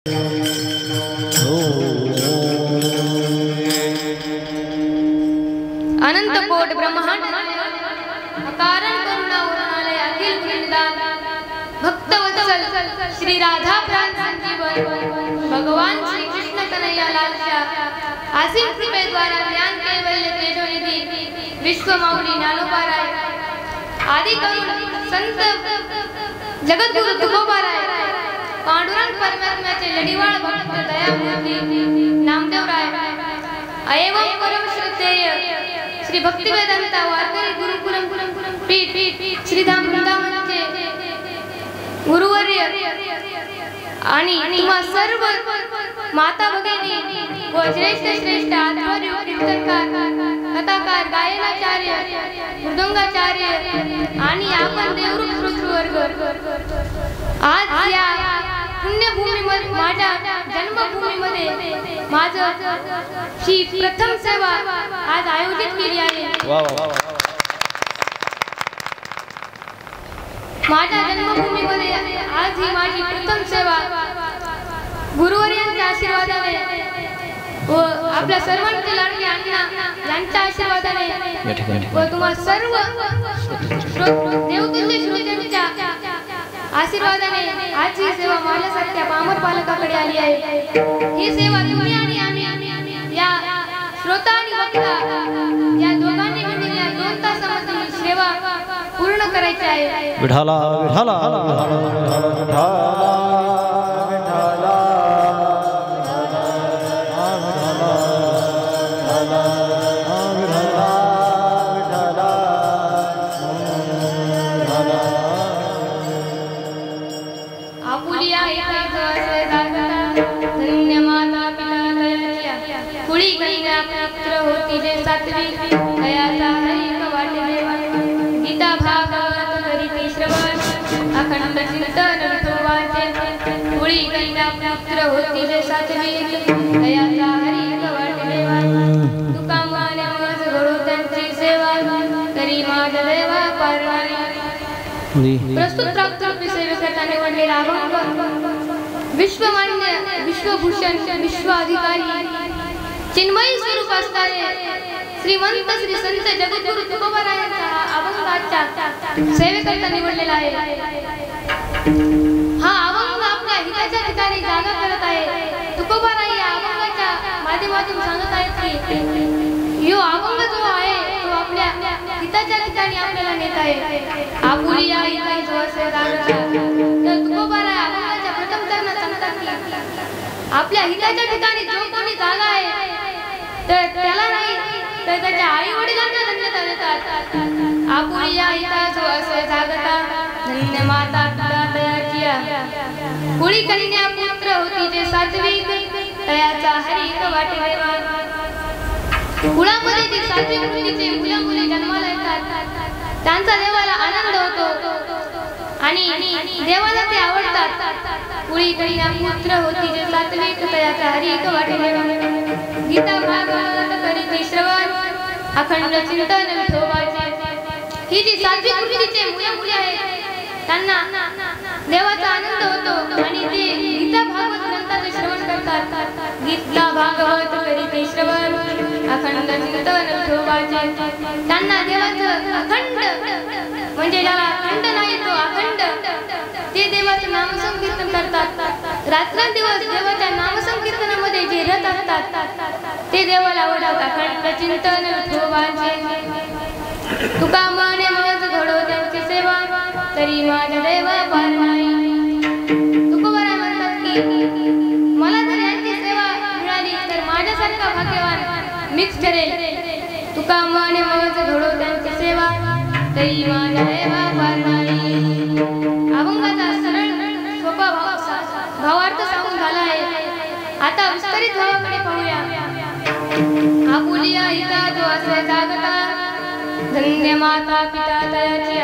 अनंत coat ब्रह्मांड कारण करुणा उरणालय अखिल वृंदावन भक्तवत्सल श्री राधा प्राण संजीवन भगवान श्री कृष्ण कन्हैया लाल आसिम कृपे द्वारा ज्ञान कैवल्य तेजोनिधि विश्व माऊली ज्ञानोबाराय आदि करुण संत जगद्गुरु तुकोबाराय पांडुरंग परमात्म्याचे लढीवाळ भक्त दयामूर्ती नामदेवराय एवं परम श्रद्धेय श्री भक्तिवेदांता वारकरी गुरुकुलम पीठ श्रीधाम वृंदावनचे गुरुवर्य आणि तुम्हा सर्व माता भगिनी व श्रेष्ठ आचार्य कीर्तनकार कथाकार गायनाचार्य मृदंगाचार्य आणि आपण देवरूप श्रोतृवर्ग आज या पुण्यभूमीमध्ये माझ्या जन्मभूमीमध्ये माझं ही प्रथम सेवा आज आयोजित केली आहे। माझ्या जन्मभूमीमध्ये आज ही माझी प्रथम सेवा गुरुवर्यांच्या आशीर्वादाने व आपल्या सर्वांचे लाडके अण्णा यांच्या आशीर्वादाने व तुम्हा सर्व देवतुल्य श्रोत्यांच्या आशीर्वादाने आज ही सेवा माझ्यासारख्या पामर पालकाकडे आली आहे। ही सेवा तुम्ही आणि आम्ही या श्रोता आणि वक्ता या दोघांनी मिळून या 2 तासामध्ये सेवा पूर्ण करायची आहे। विठाला विठाला विठाला अखंड चिंतन विठोबाचे कुळी कन्या पुत्र होतील सात्विक दयाचा हरी वाटले तुका माने मज घडो त्यांची सेवा तरी माझ्या देवा पारणारी प्रस्तुत प्राप्त सेवेकरता निवडलेला अभंग विश्वमान्य विश्वभूषण विश्वाधिकारी चिन्मयी स्वरूप असणारे श्रीमंत श्री संत जगद्गुरु तुकोबारायांचा अभंगाच्या सेवेकरता निवडलेला आहे। हा अभंग आपल्या हिताच्या ठिकाणी जागा करत आहे। तुकोबाराय या अभंगाच्या माध्यमातून सांगत आहेत की यो अभंग जो आहे तो आपल्या हिताच्या ठिकाणी आपल्याला नेत आहे। आपुली या हिता जो असे जागा तर तुकोबाराय अभंगाच्या प्रथम चरणात सांगतात की आपल्या हिताच्या ठिकाणी जो कोणी जागा आहे तर त्याला नाही तर त्याच्या आई वडिलांना धन्यता देतात। आपुली या हिता जो असे जागता धन्य माता पिता दयाची कुळी कन्या पुत्र होती जे सात्विक दयाचा हरी वाटे देवा कुळामध्ये जे सात्विक वृत्तीचे मुले जन्माला येतात त्यांचा देवाला आनंद होतो आणि देवाला ते आवडतात। कुळी कन्या पुत्र होती जे सात्विक दयाचा हरी वाटे देवा गीता भागवत करीती श्रवण अखंड चिंतन विठोबाचे ही जी सात्विक वृत्तीचे मुले आहेत त्यांना देवाचा आनंद होतो आणि ते गीता भागवत ग्रंथाचे श्रवण करतात। गीता भागवत करीती श्रवण अखंड चिंतन विठोबाचे त्यांना देवाचं अखंड म्हणजे ज्याला खंड नाही तो अखंड ते देवाचं नामसंकीर्तन करतात। रात्रंदिवस देवाच्या नामसंकीर्तनामध्ये जे रत असतात ते देवाला आवडतात। अखंड चिंतन विठोबाचे तुका माने मज घडो त्यांची सेवा तरी माझ्या देवा पार नाही। तुकोबाराय म्हणतात की मला जर यांची सेवा मिळाली तर माझ्यासारखा भाग्यवान मीच ठरेल। तुका माने मज घडो त्यांची सेवा तरी माझ्या देवा पार नाही। अभंगाचा सरळ सोपा भावार्थ सांगून झाला आहे। आता विस्तारित भावाकडे पाहूया। आपुली या हिता जो असे जागता धन्य माता पिता दयाची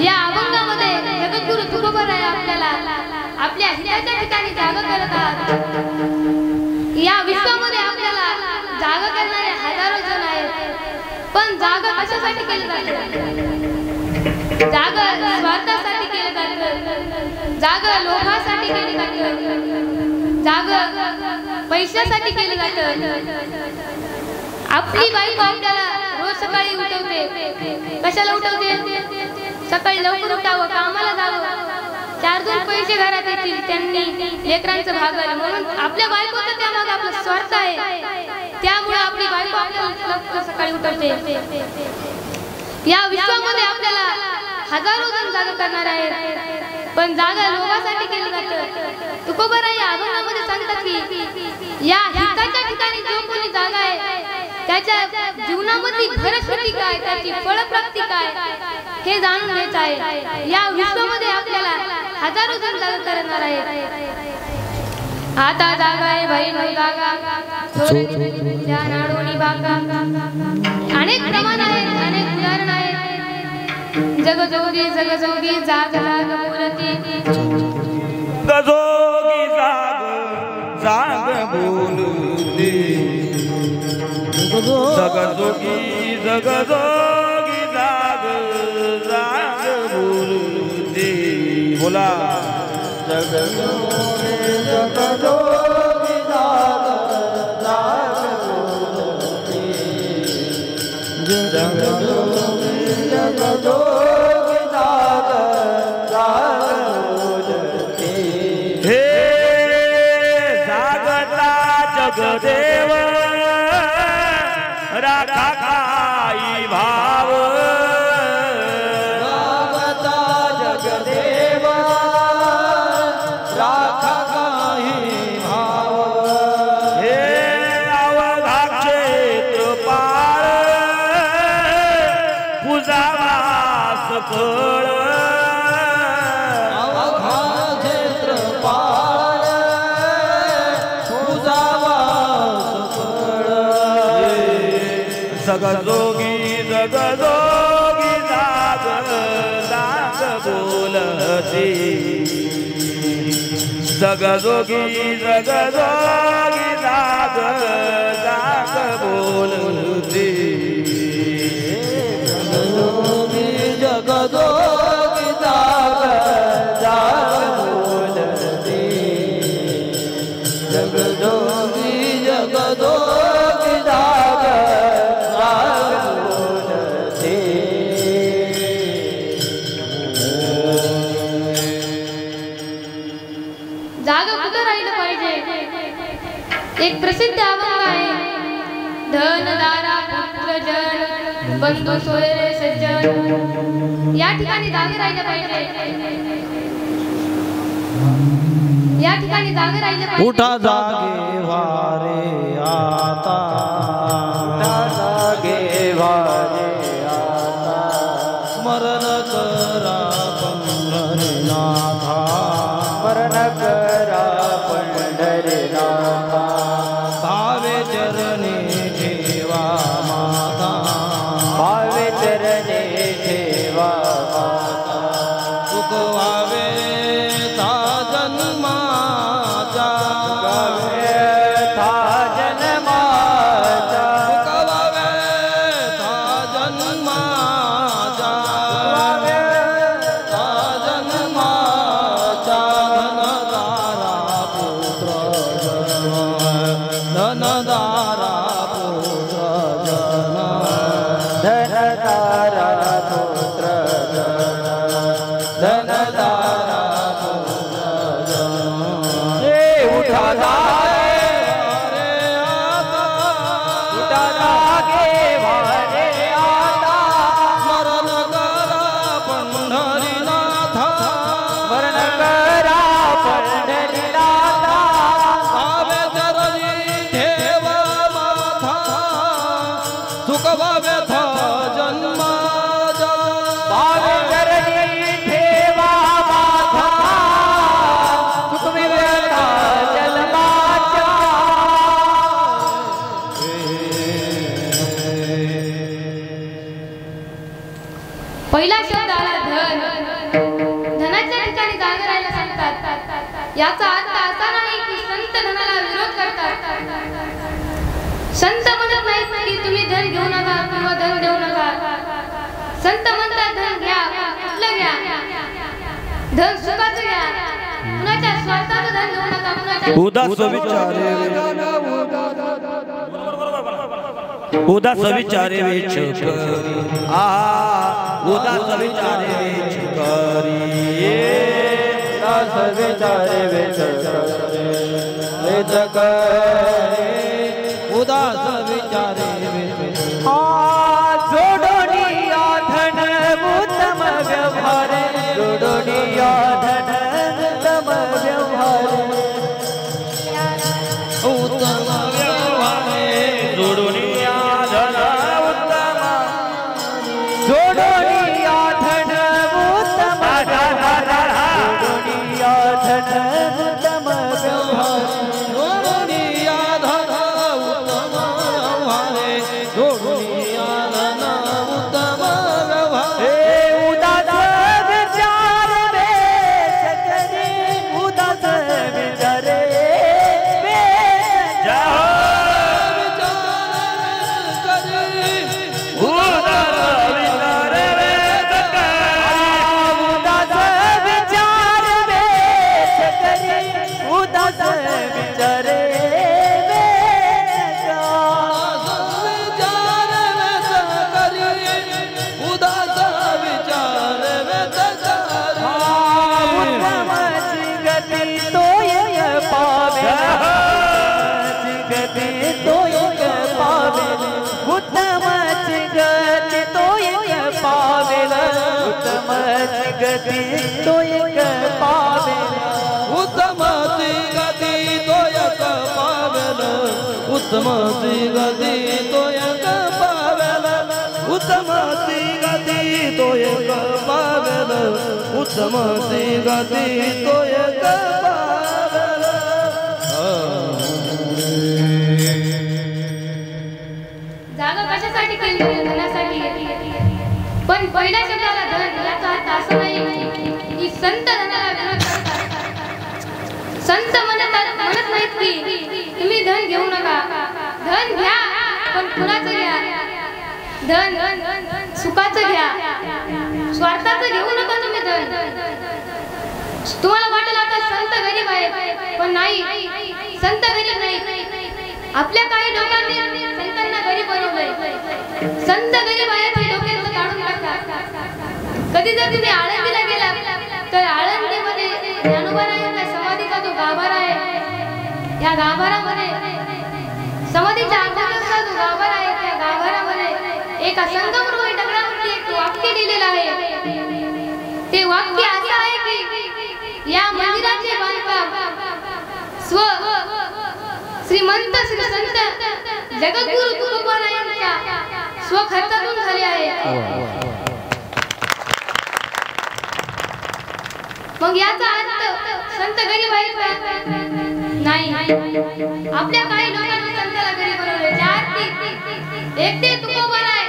या अभंगामध्ये जगद्गुरु तुकोबाराय आपल्याला आपल्या हिताच्या ठिकाणी जागा करतात। या विश्वामध्ये आपल्याला जागा करणारे हजारो जण आहेत पण जागा कशासाठी केली जाते? जागा स्वार्थासाठी केली जाते, जागा लोभासाठी केली जाते, जाग पैशासाठी केलं जातं. आपली बायको आपल्याला रोज सकाळी उठवते. कशाला उठवते? सकाळी लवकर उठावं, कामाला जावं, 4-2 पैसे घरात येतील, त्यांनी लेकरांचं भागल. म्हणून आपल्या बायकोचं त्यामागे आपला स्वार्थ आहे. त्यामुळे आपली बायको आपल्याला लवकर सकाळी उठवते. या विश्वामध्ये आपल्याला हजारो जण जागा करणार आहेत, पण जागा लोकांसाठी केली जातं. तुकोबाराय या अभंगामध्ये सांगतात की या हिताच्या ठिकाणी जो कोणी जागा आहे त्याच्या जीवनामध्ये फलश्रुती काय, त्याची फळप्राप्ती काय हे जाणून घ्यायचं आहे. या विश्वामध्ये आपल्याला हजारो जण जागा करणार आहेत. आता जागा आहे भैरव जागा, थोरल्या नाडोनी बागा. अनेक प्रमाण आहेत, अनेक उदाहरण आहेत. जगजोगी जगजोगी जाग जाग बोलती. जगजोगी जाग जाग बोलती. जगजोगी जगजोगी जाग जाग बोलती. बोला जगजोगी जगजोगी जाग जाग बोलती. जगजोगी जगजोगी जाग जाग बोलती. हे जागता जगदेव राखा काही भाव. जागता जगदेव राखा काही भाव. हे अवघा क्षेत्रपाळ पूजावा सकळ. अवघा क्षेत्रपाळ पूजावा सकळ. जगजोगी जगजोगी जाग जाग बोलती. जगजोगी जगजोगी जाग जाग बोलती. जगजोगी जगजोगी जाग जाग बोलती. जगजोगी जगजोगी जाग जाग बोलती. जागा कुठं राहिलं पाहिजे? एक प्रसिद्ध अभंग आहे. धन दारा पुत्र जन बंधू सोयरे सज्जन. या ठिकाणी जागा राहिलं पाहिजे. या ठिकाणी जागा राहिलं पाहिजे. उठा जागे वारे आता. उठा जागे वारे आता. स्मरण करा पंढरीनाथा. स्मरण करा पंढरीनाथा. भावे चरणी ठेवा माता. भावे चरणी ठेवा माता. सुख व्हावे ता जन्माचा. था जन्माचा. सुख व्हावे था जन्माचा. था जन्माचा. धनदारा पुत्र जन. धनदारा पुत्र जन. धनदारा पुत्र जन. धनदारा पुत्र जन. उठा जागे आता. उठा जागे वारे आता. स्मरण करा पंढरीनाथा. स्मरण करा पंढरीनाथा. भावे चरणी ठेवा माथा. सुख भावे था जन्माचा. भावे चरणी ठेवा माथा. सुख भावे था जन्माचा. पहिला शब्द आला धन. धनाच्या ठिकाणी जागा राहायला सांगतात. याचा अर्थ असा नाही की संत धनाला विरोध करतात. संत म्हणत नाहीत की तुम्ही धन घेऊ नका किंवा धन देऊ नका. संत म्हणतात धन घ्या, कुठलं घ्या? धन सुखाचं घ्या. पुन्हा कुणाच्या स्वार्थाचं धन घेऊ नका कुणाच्या उदास विचारे उदास विचारे वेच आ उदास विचारे वेच करी उदास विचारे वेच करी उदास विचारे वेच जोडोनिया धन उत्तम व्यवहार जोडोनिया धन उत्तम व्यवहार उत्तम व्यवहार जोडोनिया धन उत्तम जोडोनिया धन उत्तम जोडोनिया धन उत्तम व्यवहार जोडोनिया धन उत्तम व्यवहार जोडोनिया धन उत्तम व्यवहार उदास विचार वेच करी उदास विचारे गति तो एक पावेल उत्तम गति तो एक पावेल उत्तम गति तो एक पावेल उत्तम गति तो एक पावेल उत्तम गति तो एक पावेल जागा कशासाठी केली धनासाठी पण पहिल्या शब्दाला धन याचा अर्थ असा नाही की संत धनाला विरोध करतात संत म्हणत नाहीत की तुम्ही धन घेऊ नका धन घ्या पण कुणाचं घ्या धन सुखाचं घ्या स्वार्थाचं घेऊ नका तुम्ही धन तुम्हाला वाटेल आता संत गरीब आहे पण नाही संत गरीब नाही आपल्या काही लोकांनी संतांना गरीब बनवलंय संत गरीब आहे ते डोक्याचं काढून टाकतात कधी जर तुम्ही आळंदीला गेला तर आळंदीमध्ये ज्ञानोबारायांचा समाधीचा जो गाभारा आहे या गाभारामध्ये समाधीच्या अगोदरचा जो गाभारा आहे त्या गाभारामध्ये एका संगमरूपी दगडावरती एक वाक्य लिहिलेलं आहे ते वाक्य असं आहे की या मंदिराचे बांधकाम श्रीमंत श्री संत जगद्गुरु तुकोबारायांच्या स्वखर्चातून झाले आहे मग याचा अर्थ संत गरीब आहेत का नाही आपल्या काही लोकांनी संताला गरीब बनवले एक ते तुकोबाराय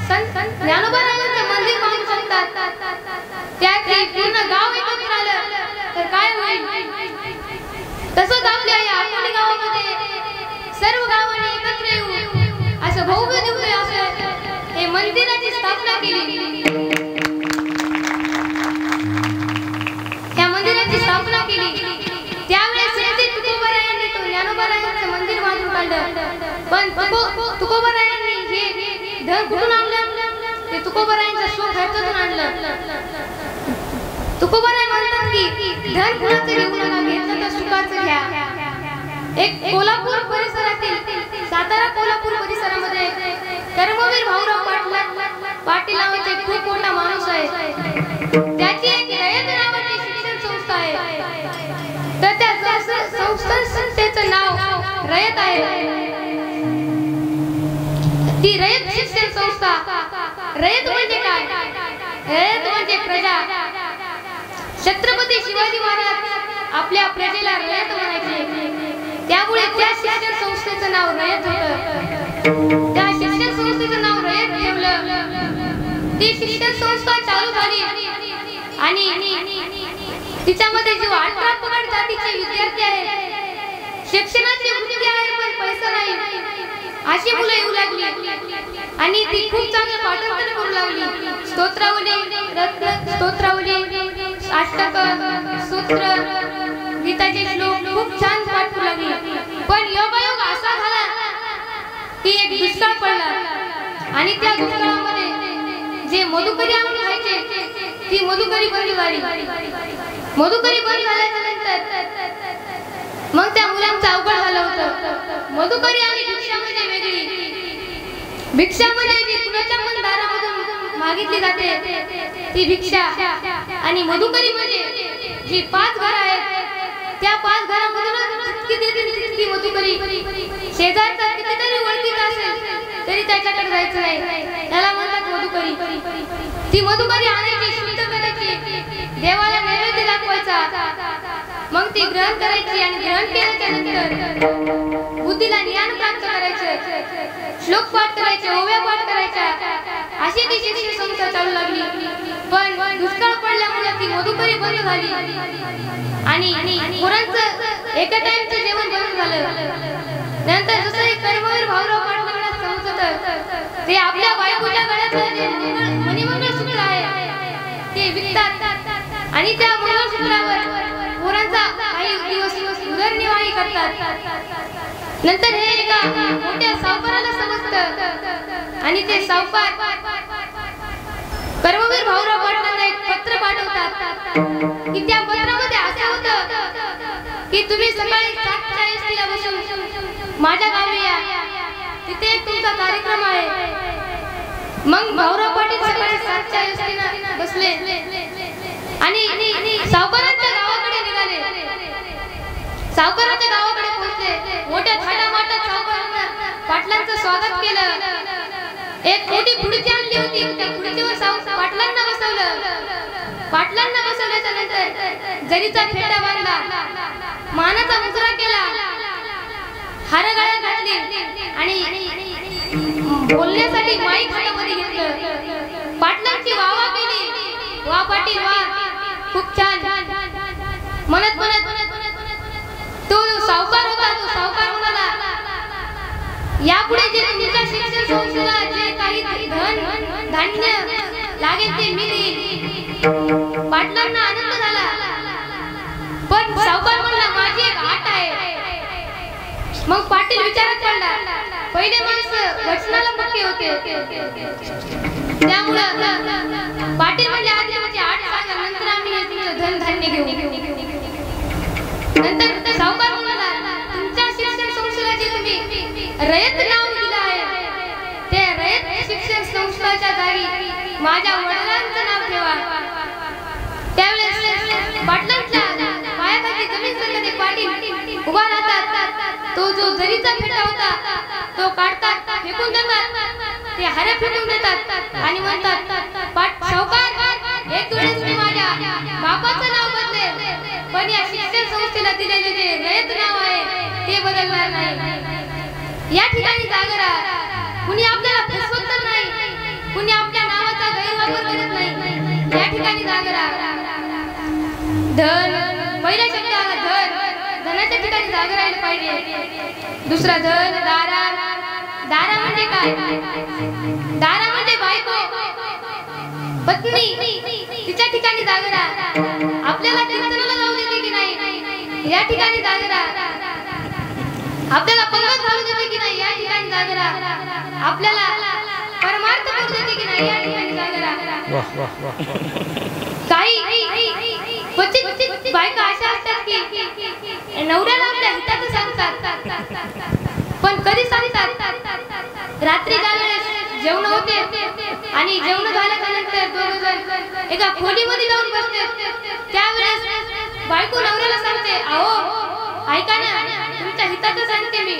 संत ज्ञानोबारायांचे मंदिर बांधू शकतात त्याचे पूर्ण गाव एकत्र आलं तर काय होईल तसंच आपल्या या अकोले गावामध्ये सर्व गावांनी एकत्र येऊन असं भव्य दिव्य असं हे मंदिराची स्थापना केली त्या मंदिराची स्थापना केली त्यावेळेस तुकोबारायांनी तो ज्ञानोबारायांचं मंदिर बांधून काढलं पण तुकोबारायांनी हे धन कुठून आणलं ते तुकोबारायांच्या स्वखर्चातून आणलं तुकोबाराय म्हणतात की धन कुणाचं घेऊ नका घेतलं तर सुखाचं घ्या एक कोल्हापूर परिसरातील सातारा कोल्हापूर परिसरामध्ये कर्मवीर भाऊराव पाटील नावाचे खूप मोठा माणूस आहे त्याची एक रयत नावाची शिक्षण संस्था आहे तर त्या संस्थेचं नाव रयत आहे ती रयत शिक्षण संस्था रयत म्हणजे काय रयत म्हणजे प्रजा छत्रपती शिवाजी महाराज आपल्या प्रजेला रयत म्हणायचे त्यामुळे त्या शिक्षण संस्थेचं नाव रयत होतं त्या शिक्षण संस्थेचं नाव रयत ठेवलं ती शिक्षण संस्था चालू झाली आणि तिच्यामध्ये जो 18 पगड जातीचे विद्यार्थी आहेत शिक्षणाची वृत्ती आहे पण पैसा नाही अशी मुलं येऊ लागली आणि ती खूप चांगलं पाठांतर करू लागली स्तोत्रावली अष्टक सूत्र गीताचे श्लोक खूप छान पाठ करू लागली. पण योगायोग असा झाला की एक दुष्काळ पडला आणि त्या दुष्काळामध्ये जे मधुकरी आम्ही खायचे ती मधुकरी बंद झाली. मधुकरी बंद झाल्याच्या नंतर मग त्या मुलांचं अवघड झालं होतं. मधुकरी आणि भिक्षा म्हणजे वेगळी. भिक्षा म्हणजे जी कुणाच्या पण दारामधून मागितली जाते ती भिक्षा आणि मधुकरी म्हणजे जी 5 घरं आहेत त्या 5 घरामधून जितकी मधुकरी. शेजारचा कितीतरी ओळखीचा असेल तरी त्याच्याकडे जायचं नाही, त्याला म्हणतात मधुकरी. ती मधुकरी आणायची, शुद्ध करायची, देवाला नैवेद्य दाखवायचा, मग ती ग्रहण करायची आणि ग्रहण केल्याच्या नंतर बुद्धीला ज्ञान प्राप्त करायचं, श्लोक पाठ करायचे, ओव्या पाठ करायच्या, अशी ती शिक्षण संस्था चालू लागली. पण दुष्काळ पडल्यामुळे ती मधुकरी बंद झाली आणि पोरांचं एका टाइमचं जेवण बंद झालं. नंतर जसं एक कर्मवीर भाऊराव पाटलांना समजत ते आपल्या बायकोच्या गळ्यातलं जे मणिमंगळसूत्र आहे ते विकतात आणि त्या मंगळसूत्रावर पोरांचा काही दिवस उदरनिर्वाह करतात. नंतर हे एका मोठ्या सावकाराला समजतं आणि ते सावकार कर्मवीर भाऊराव पाटलांना एक पत्र पाठवतात की त्या पत्रामध्ये असं होतं की तुम्ही सकाळी 7:40 ला बसून माझ्या गावी या, तिथे एक तुमचा कार्यक्रम आहे. मग भाऊराव पाटील सकाळी 7:40 ला बसले आणि सावकारांच्या गावाकडे निघाले. सावकारांच्या गावाकडे पोहोचले. मोठ्या थाटामाटात सावकारांना पाटलांचं स्वागत केलं. एक मोठी खुर्ची आणली होती, त्या खुर्चीवर पाटलांना बसवलं. पाटलांना बसवल्याच्या नंतर जरीचा फेटा बांधला, मानाचा मुजरा केला, हारगाळ्या घातली आणि बोलण्यासाठी माईक हातामध्ये घेतलं. पाटलांची वावा केली. वा पाटील वा, खूप छान म्हणत तो सावकार होता. तो सावकार म्हणाला यापुढे जे तुमच्या शिक्षण संस्थेला जे काही धन धान्य लागेल ते मी देईन. पाटलांना आनंद झाला. पण सावकार म्हणला माझी एक अट आहे. मग पाटील विचारात पडला. पहिले माणसं वचनाला पक्के होते, त्यामुळं पाटील म्हणले आधी माझी अट सांगा, नंतर आम्ही तुमचं धन धान्य घेऊ. नंतर सावकार म्हणाला तुमच्या शिक्षण संस्थेला जे तुम्ही रयत नाव दिलं आहे ते रयत शिक्षण संस्थेच्या जागी माझ्या वडिलांचं नाव ठेवा. त्यावेळेस पाटलांच्या पायाखाली जमीन सरकते. पाटील उभा राहतात. तो जो जरीचा फेटा होता तो काढतात, फेकून देतात, ते हारे फेकून देतात आणि म्हणतात सावकार एक वेळेस मी माझ्या बापाचं नाव बदले, पण या शिक्षण संस्थेला दिलेले जे रयत नाव आहे ते बदलणार नाही. या ठिकाणी जागा राहा. कुणी आपल्याला फसवत तर नाही, कुणी आपल्या नावाचा गैरवापर करत नाही. या ठिकाणी जागा राहा. धन, पहिला शब्द आला धन, धनाच्या ठिकाणी जागा राहायला पाहिजे. दुसरा धन, दारा. दारा म्हणजे काय? दारा म्हणजे बायको, पत्नी. तिच्या ठिकाणी जागा राहा. आपल्याला कीर्तनाला जाऊ देते की नाही या ठिकाणी जागा राहा. आपल्याला पंगत घालू देते की नाही या ठिकाणी जागा राहा. आपल्याला परमार्थ करू देते की नाही या ठिकाणी जागा राहा. काही क्वचित बायका अशा असतात की नवऱ्याला आपल्या हिताचं सांगतात, पण कधी सांगतात रात्री ज्यावेळेस जेवण होते आणि जेवण झाल्याच्या नंतर दोघं जण एका खोलीमध्ये जाऊन बसते, त्यावेळेस बायको नवऱ्याला सांगते अहो ऐका ना, तुमच्या हिताचं सांगते मी.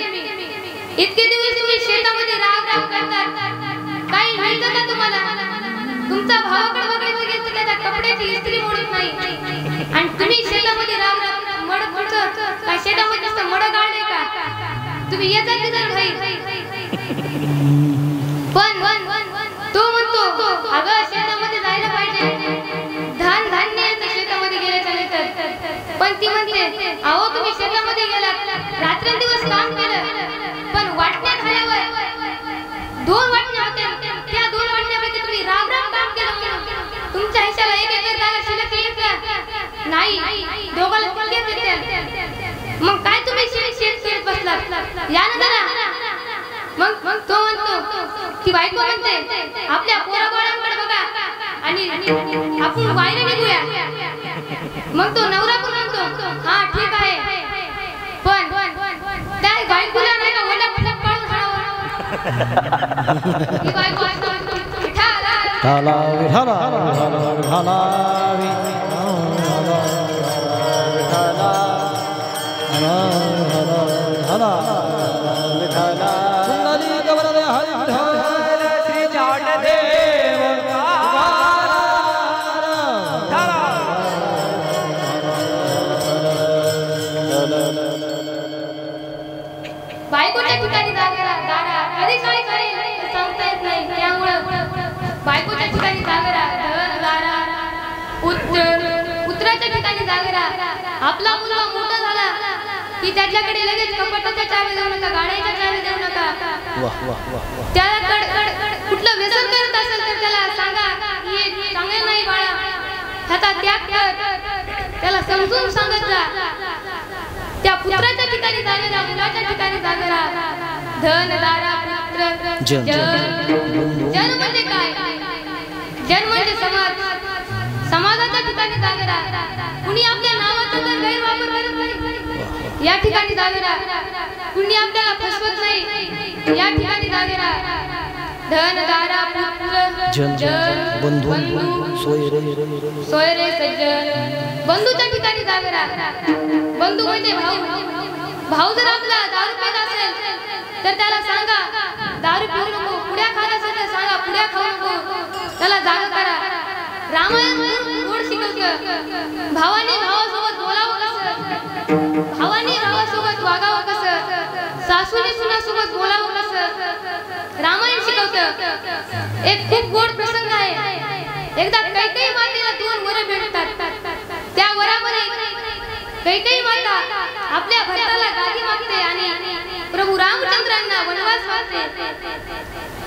इतके दिवस तुम्ही शेतामध्ये राग करतात, काही मिळतं का तुम्हाला? तुमचा भावाकडे बघायचं गेलं तर त्याच्या कपड्याची इस्त्री मोडत नाही आणि तुम्ही शेतामध्ये राग मड काय शेतामध्ये नुसतं मड गाळले का? तुम्ही येता की जर घरी. पण तो म्हणतो अगं शेतामध्ये जायला पाहिजे, धान धान्य येतं शेतामध्ये गेल्याच्या नंतर. पण ती म्हणते अहो तुम्ही शेतामध्ये गेलात, रात्रंदिवस काम केलं, पण वाटण्या झाल्यावर 2 वाटण्या होत्या, त्या 2 वाटण्यापैकी तुम्ही राब काम केलं म्हणून तुमच्या हिशाला 1 एकर जागा शिल्लक येईल का? या ना जरा. मग तो म्हणतो की बायको म्हणते आपल्या पोराबाळांकडे बघा आणि आपण बाहेर निघूया. मग तो नवरा पण म्हणतो हा ठीक आहे पण त्या बायकोला नाही का ओला फटक पाडून हाणावं. ही बायको विठाला विठाला विठाला बायकोच्या ठिकाणी दारा कधी काय करेल सांगता येत नाही. त्यामुळं बायकोच्या ठिकाणी जागरा धन दारा पुत्राच्या ठिकाणी जागरा. आपला मुलगा मोठा झाला की त्याच्याकडे लगेच कपाटाच्या चावी देऊ नका, गाड्याच्या चावी देऊ नका. त्याला कुठलं व्यसन करत असेल तर त्याला सांगा हे चांगलं नाही बाळा, ह्याचा त्याग कर. त्याला समजून सांगत जा. त्या पुत्राच्या ठिकाणी जागरा, मुलाच्या ठिकाणी जागरा. धन दारा पुत्र जन म्हणजे काय? जन म्हणजे समाज. समाजाच्या ठिकाणी जागरा. कुणी आपल्या नावाचा जर गैरवापर करत नाही या ठिकाणी जागरा. कुणी आपल्याला फसवत नाही या ठिकाणी जागरा. धन दारा पुत्र जन बंधू सोयरे सज्जन. बंधूच्या ठिकाणी जागरा. बंधू म्हणजे भाऊ. भाऊ जर आपला दारू पीत असेल तर त्याला सांगा दारू पिऊ नको. पुड्या खात असेल तर सांगा पुड्या खाऊ नको. त्याला जाग करा. रामायण गोड शिकवतं. भावाने भावासोबत बोलावं कसं, भावाने भावासोबत वागावं कसं, सासूने सुनासोबत बोलावं कसं रामायण शिकवतं. एक खूप गोड प्रसंग आहे. एकदा कैकेयी मातेला 2 वरं भेटतात. त्या वरामध्ये कैकेयी माता आपल्या भरताला गादी मागते आणि प्रभू रामचंद्रांना वनवास मागते.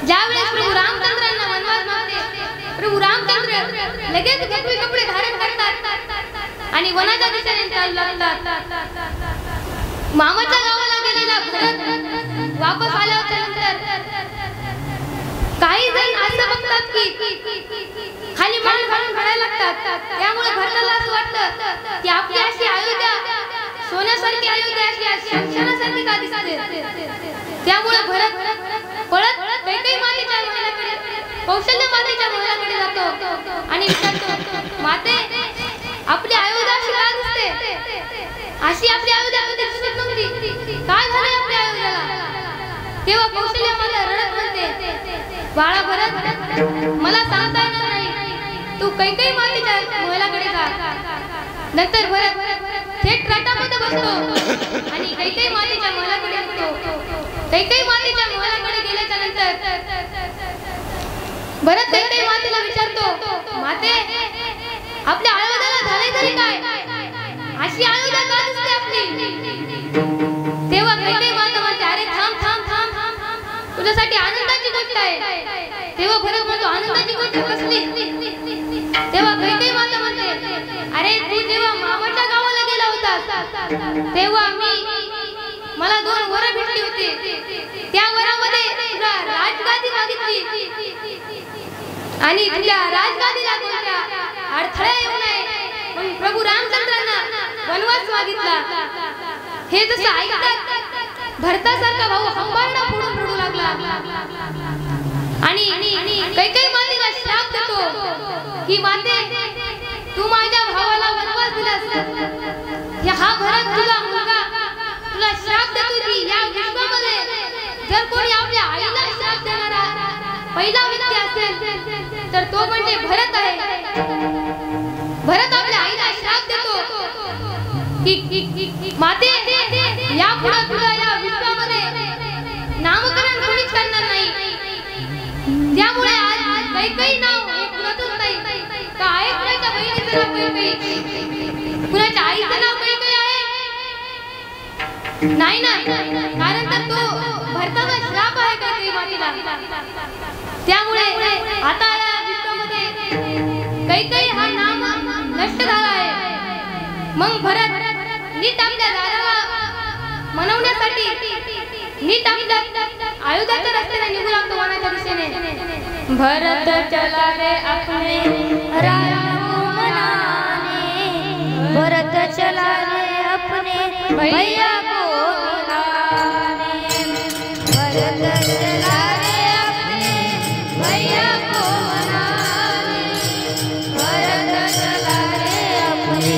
ज्यावेळेस प्रभू रामचंद्रांना वनवास मागते प्रभू रामचंद्र लगेच कपडे धारण करतात आणि वनाच्या दिशेने चालू लागतात. मामाच्या गावाला गेलेला भरत वापस आल्याच्या नंतर काही जण असं बघतात की खाली मान घालून रडायला लागतात. त्यामुळे भरताला असं वाटतं की आपली अशी अयोध्या, सोन्यासारखी अयोध्या अशी शमशानासारखी का दिसते. त्यामुळे भरत पळत कैकेयी मातेच्या महलाकडे, कौशल्य मातेच्या महलाकडे जातो आणि विचारतो माते आपली अयोध्या अशी का दिसते. अशी आपली अयोध्या कधी दिसत नव्हती. काय झालंय आपल्या अयोध्याला. तेव्हा कौशल्य माता रडत म्हणते बाळा भरत मला सांगता येणार नाही, तू कैकेयी मातेच्या महलाकडे जा. नंतर भरत थेट रथामध्ये बसतो आणि कैकेयी मातेच्या महलाकडे येतो. कैकेयी मातेच्या महलाकडे गेल्याच्या नंतर भरत कैकेयी मातेला विचारतो माते आपल्या अयोध्याला झाले तरी काय, अशी अयोध्या का दिसते आपली. तेव्हा कैकेयी माता म्हणते अरे थांब थांब थांब तुझ्यासाठी आनंदाची गोष्ट आहे. तेव्हा भरत म्हणतो आनंदाची गोष्ट कसली. तेव्हा कैकेयी माता म्हणते अरे तू जेव्हा मामाच्या गावाला गेला होतास तेव्हा मला 2 वरं भेटली होती. त्या वरामध्ये तुला राजगादी मागितली आणि तुझ्या राजगादीला कोणत्या अडथळा येऊ नये म्हणून प्रभू रामचंद्रांना वनवास मागितला. हे जसं ऐकतात भरतासारखा भाऊ हंबारडा फोडून रडू लागला आणि कैकेयी मातेला श्राप देतो की माते तू माझ्या भावाला वनवास दिलास. हा भरत तुझा मुलगा तुला श्राप देतो की या विश्वामध्ये जर कोणी आपल्या आईला श्राप देणारा पहिला व्यक्ती असेल तर तो म्हणजे भरत आहे. भरत आपल्या आईला श्राप देतो की माते यापुढे तुला या विश्वामध्ये नामकरण कोणीच करणार नाही. त्यामुळे आज कैकेयी नाव कुणाचंच नाही. का आहे कुणाच्या बहिणीचं नाव कैकेयी, कुणाच्या आईचं नाव कैकेयी आहे नाही ना. कारण तर तो भरताचा श्राप आहे कैकेयी मातेला. त्यामुळे आता या विश्वामध्ये कैकेयी हा नाम नष्ट झाला आहे. मग भरत नीट आपल्या दाराला मनवण्यासाठी नीट आपल्या आयुधाच्या रस्त्याने निघू लागतो वनाच्या दिशेने. भरत चला रे अपने राजा को मनाने, भरत चला रे अपने भैया को मनाने, भरत चला रे अपने भैया को मनाने, भरत चला रे अपने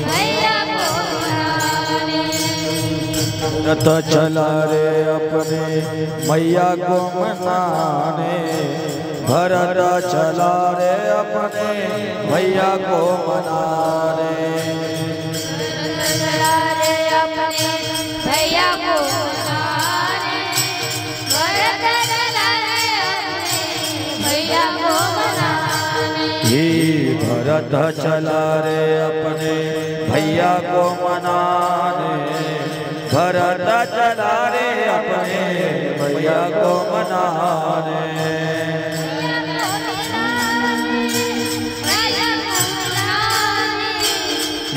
भैया को मनाने. भरत चला रे अपने मैया को मनाने, भरत चला रे अपने भैया को मनाने, चला रे अपने भैया को मनाने, भरत चला रे अपने भैया को मनाने. हे भरत चला रे अपने भैया को मनाने, भरत चला रे अपने भैया को मनाने,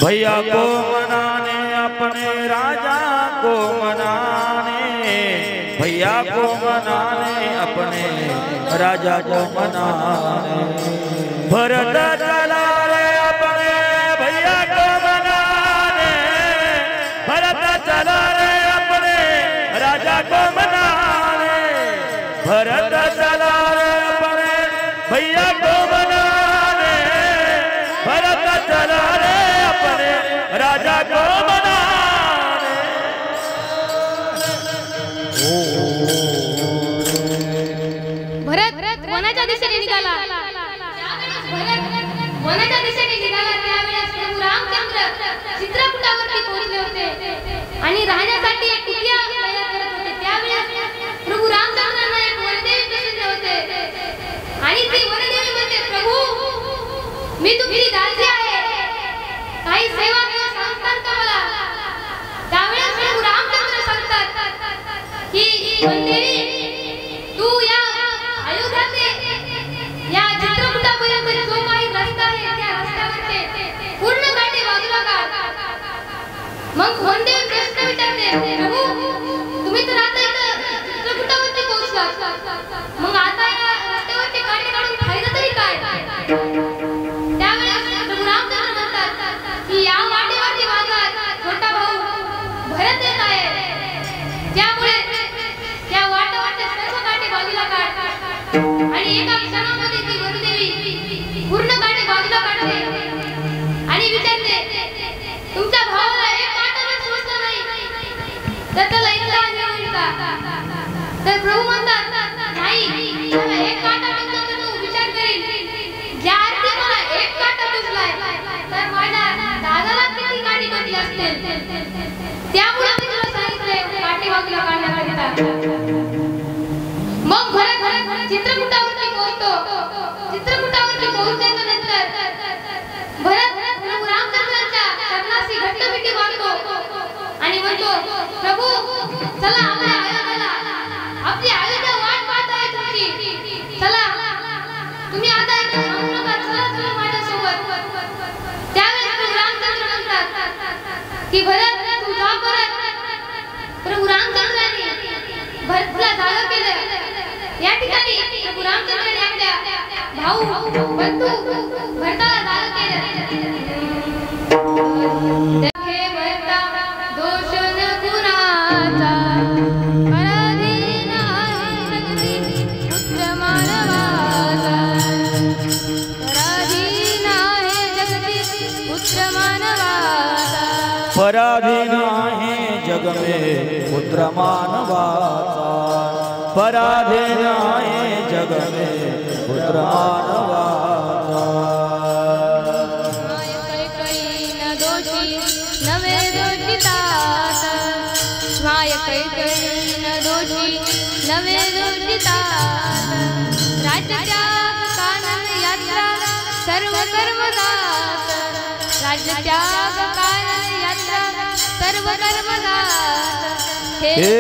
भैया को मनाने अपने राजा को मनाने, भैया को मनाने अपने राजा को मनाने. भरत चला रे अपने भैया को मनाने, भरत चला रे अपने राजा को मनाने, भरत चला रे अपने भैया को मनाने, भरत चला रे अपने राजा को मनाने. भरत वनाच्या दिशेने निघाला. भरत वनाच्या दिशेने निघाला त्यावेळेस प्रभू रामचंद्र चित्रकूटावरती पोहोचले होते आणि राहण्यासाठी एक कुटिया तयार करत होते. त्यावेळेस प्रभू रामचंद्रांना एक वनदेवी प्रसन्न होते आणि ती वनदेवी म्हणते, प्रभू मी तुमची दासी आहे, काही सेवा किंवा संस्कार का मला. त्यावेळेस प्रभू रामचंद्र सांगतात की वनदेवी तू या अयोध्याचे या चित्रकूटापर्यंत जो काही रस्ता आहे त्या रस्त्यावरचे पूर्ण काटे बाजूला काढ. मग वनदेवी प्रश्न विचारते, प्रभू तुम्ही तर आता इथं चित्रकूटावरती पोहोचलात, मग आता या रस्त्यावरचे काटे काढून फायदा तरी काय. त्यावेळेस प्रभू रामचंद्र म्हणतात की या वाटेवरती माझा छोटा भाऊ भरत येत आहे, त्यामुळे त्या वाटेवरचे सर्व काटे बाजूला काढ. आणि एका क्षणामध्ये ती वनदेवी पूर्ण काटे बाजूला काढते आणि विचारते, तुमच्या भावाला एक काटा पण सुचला नाही तर त्याला इतका अन्याय होईल का. तर प्रभू म्हणतात, नाही त्याला एक काटा टोचला तर तो विचार करील, ज्या अर्थी मला एक काटा टोचलाय तर माझ्या दादाला किती काटे टोचले असतील, त्यामुळे मी तुला सांगितले काटे बाजूला काढण्याकरिता. मग भरत चित्रकूटावरती पोहोचतो. चित्रकूटावरती पोहोचल्याच्या नंतर भरत प्रभू रामचंद्रांच्या चरणाशी घट्ट मिठी बांधतो आणि म्हणतो, प्रभू चला आपल्या अयोध्याला, आपली अयोध्या वाट पाहत आहे तुमची, चला तुम्ही आता इथे थांबू नका, चला तुम्ही माझ्यासोबत. त्यावेळेस प्रभू रामचंद्र म्हणतात की भरत तू जा परत. प्रभू रामचंद्रांनी भरतला जागा केलं. या ठिकाणी प्रभू रामचंद्रांनी आपल्या भाऊ बंधू भरताला जागा केलं. हे भरता दोष न कुणाचा, पराधीन आहे जगती पुत्र मानवाचा, पराधीन आहे जगती पुत्र मानवाचा, पराधीन आहे जग में पुत्र मानवाचा, पराधीन आहे जग में पुत्र मानवाचा. कैकईन दोषी नवे दोषितात, कैकईन दोषी नवे दोषितात, राज्यत्याग कानन यात्रा सर्व कर्मदात, राज्यत्याग कानन यात्रा सर्व कर्मदात. हे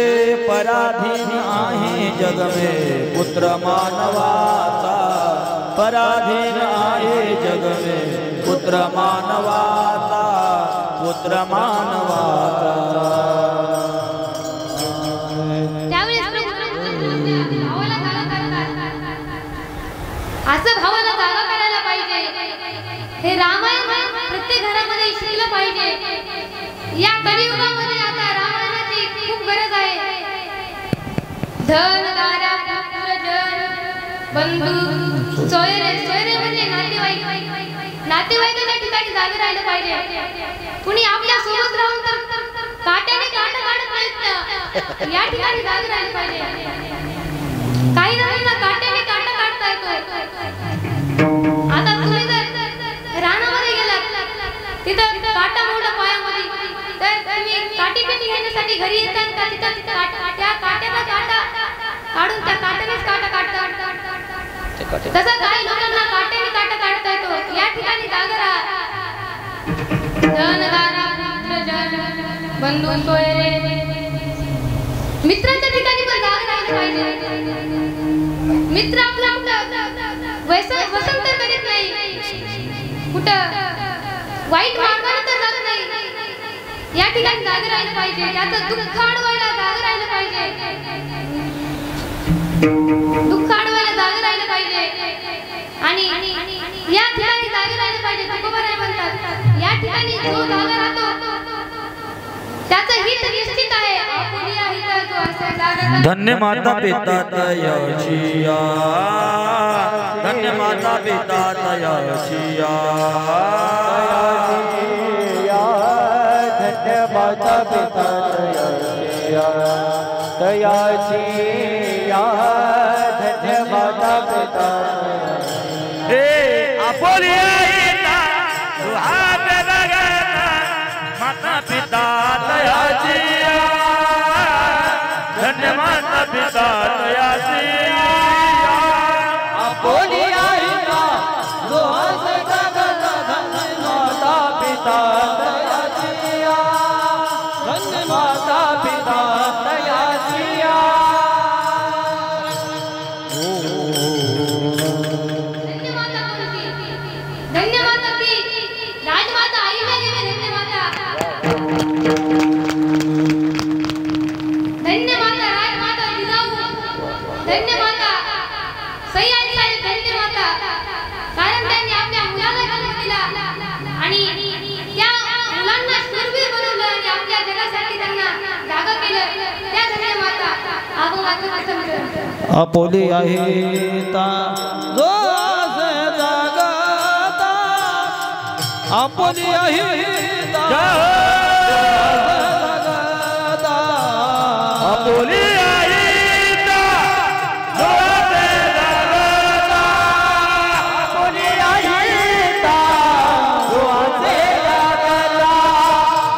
पराधीन आहे जग में पुत्र मानवाचा, पराधीन आहे जग में पुत्र मानवाचा, पुत्र मानवाचा. धन दारा पुत्रजन बंधू सोयरे सोयरे म्हणजे नातेवाईकाच्या ठिकाणी जागे राहिलं पाहिजे. कुणी आपल्या सोबत राहून तर काट्याने काटा काढत नाहीत ना, या ठिकाणी जागे राहिलं पाहिजे. काही जणांना काट्याने काटा काढता येतो. आता तुम्ही जर रानामध्ये गेलात तिथं काटा मोडला पायामध्ये तर तुम्ही काठी पेटी घेण्यासाठी घरी येतात का तिथं त्या काट्याचा काटा काढून त्या काट्यानेच काटा काढतात. तसं काही लोकांना काट्याने काटा काढता येतो. या ठिकाणी जागा राहा. धनदारा पुत्रजन बंधू सोयरे मित्राच्या ठिकाणी पण जागा राहिली पाहिजे. मित्र आपला व्यसन तर करीत नाही, कुठं वाईट मार्गाने तर जात नाही. या ठिकाणी जागा राहिलं पाहिजे. त्याचं दुःख अडवायला जागा राहिलं पाहिजे. दुःख अडवायला जागा राहिलं पाहिजे. आणि या ठिकाणी जागा राहिलं पाहिजे. तुकोबाराय म्हणतात या ठिकाणी जो जागा राहतो त्याचं हित निश्चित आहे. आपुलिया हित जो असे जागा. धन्य माता पिता तयाचिया, धन्य माता पिता तयाचिया, धन्य माता पिता तयाचिया, तयाचिया, धन्य माता पिता. हे आपुलिया सुहाग लगना माता पिता तयाचिया, धन्य माता पिता तयाचिया. आपुलिया सुहाग लगना माता पिता तयाचिया, धन्य माता पिता तयाचिया. धन्य माता की राजमाता आईला देवे. धन्य माता, धन्य माता राजमाता जिजाऊ. धन्य माता सह्याद्री आई. धन्य माता कारण त्यांनी आपल्या मुलाला जन्म दिला आणि त्या मुलांना शूरवीर बनवलं आणि आपल्या जगासाठी त्यांना जागा केलं. त्या धन्य माता आपुली আহিता जो असे जागता, आपुली আহিता जागता, आपुली আহিता जो असे जागता, आपुली আহিता जो असे जागता,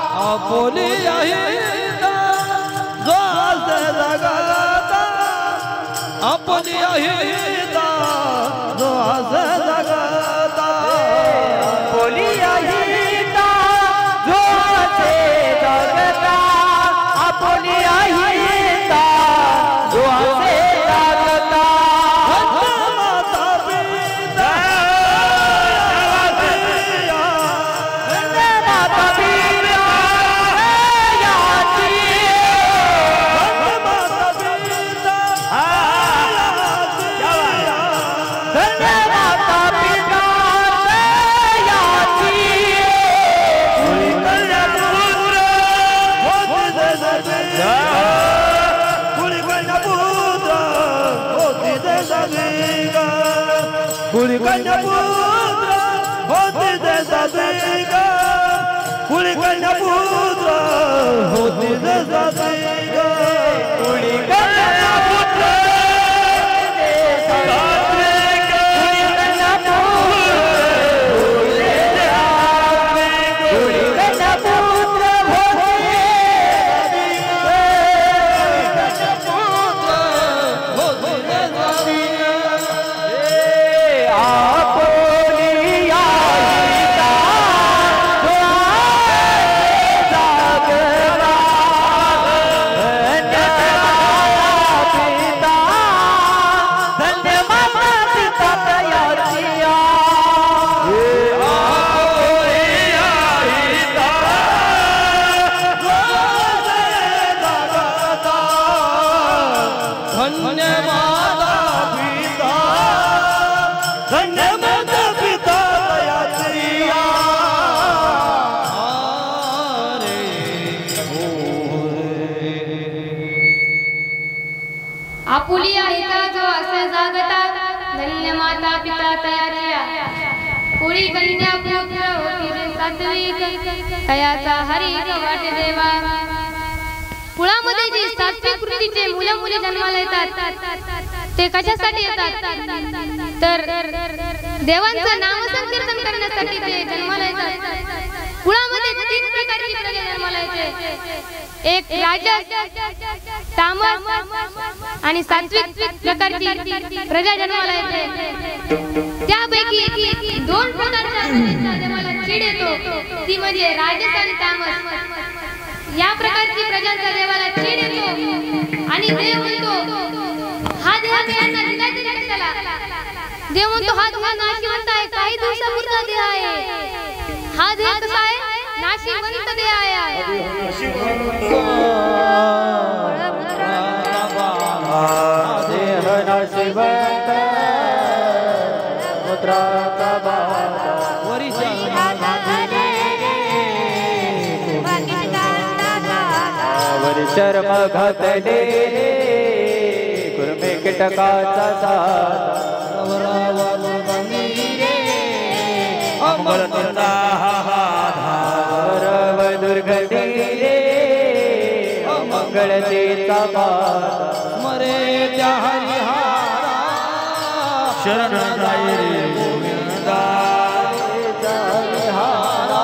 आपुली আহিता जो असे जागता, आपुली আহিता जो असे जागता, आपुली আহিता जो असे जागता, आपुली আহিता जो असे जागता. कुली कन्या पुत्र होती जैसा देगा, कुली कन्या पुत्र होती जैसा देगा, कुली कन्या पुत्र आपुलिया हिता जो असे जागता धन्य माता पिता तयाच्या कुळी कन्या पुत्र होती रे सात्विक तयाचा हरी वाटे देवा कुळामध्ये जे सात्विक वृत्तीचे मुलं मुली जन्माला येतात ते कशासाठी येतात तर देवांचं नामसंकीर्तन करण्यासाठी ते जन्माला येतात कुळामध्ये 3 प्रकारची प्रजा जन्माला येते एक राजस तामस आणि सात्विक प्रकारची प्रजा जन्माला येते त्यापैकी 2 प्रकारच्या प्रजेचा जन्माला चीड येतो ती म्हणजे राजस आणि तामस या प्रकारची प्रजांचा देवाला चीड येतो आणि देव म्हणतो हा देह यांना दिला तरी कशाला देव म्हणतो हा देह नाशिवंत आहे काही दिवसापुरता देह आहे हा देह कसा आहे नाशिवंत देह आहे देह नाशिवंत मुद्रा प्रभाता शर्म घातले कुर्मे कीटकाचा अमंगल तुझा रव दुर्गती रे अमंगल तेचा मरे त्या हरिहारा शरण जाय रे गोविंदा हरिहारा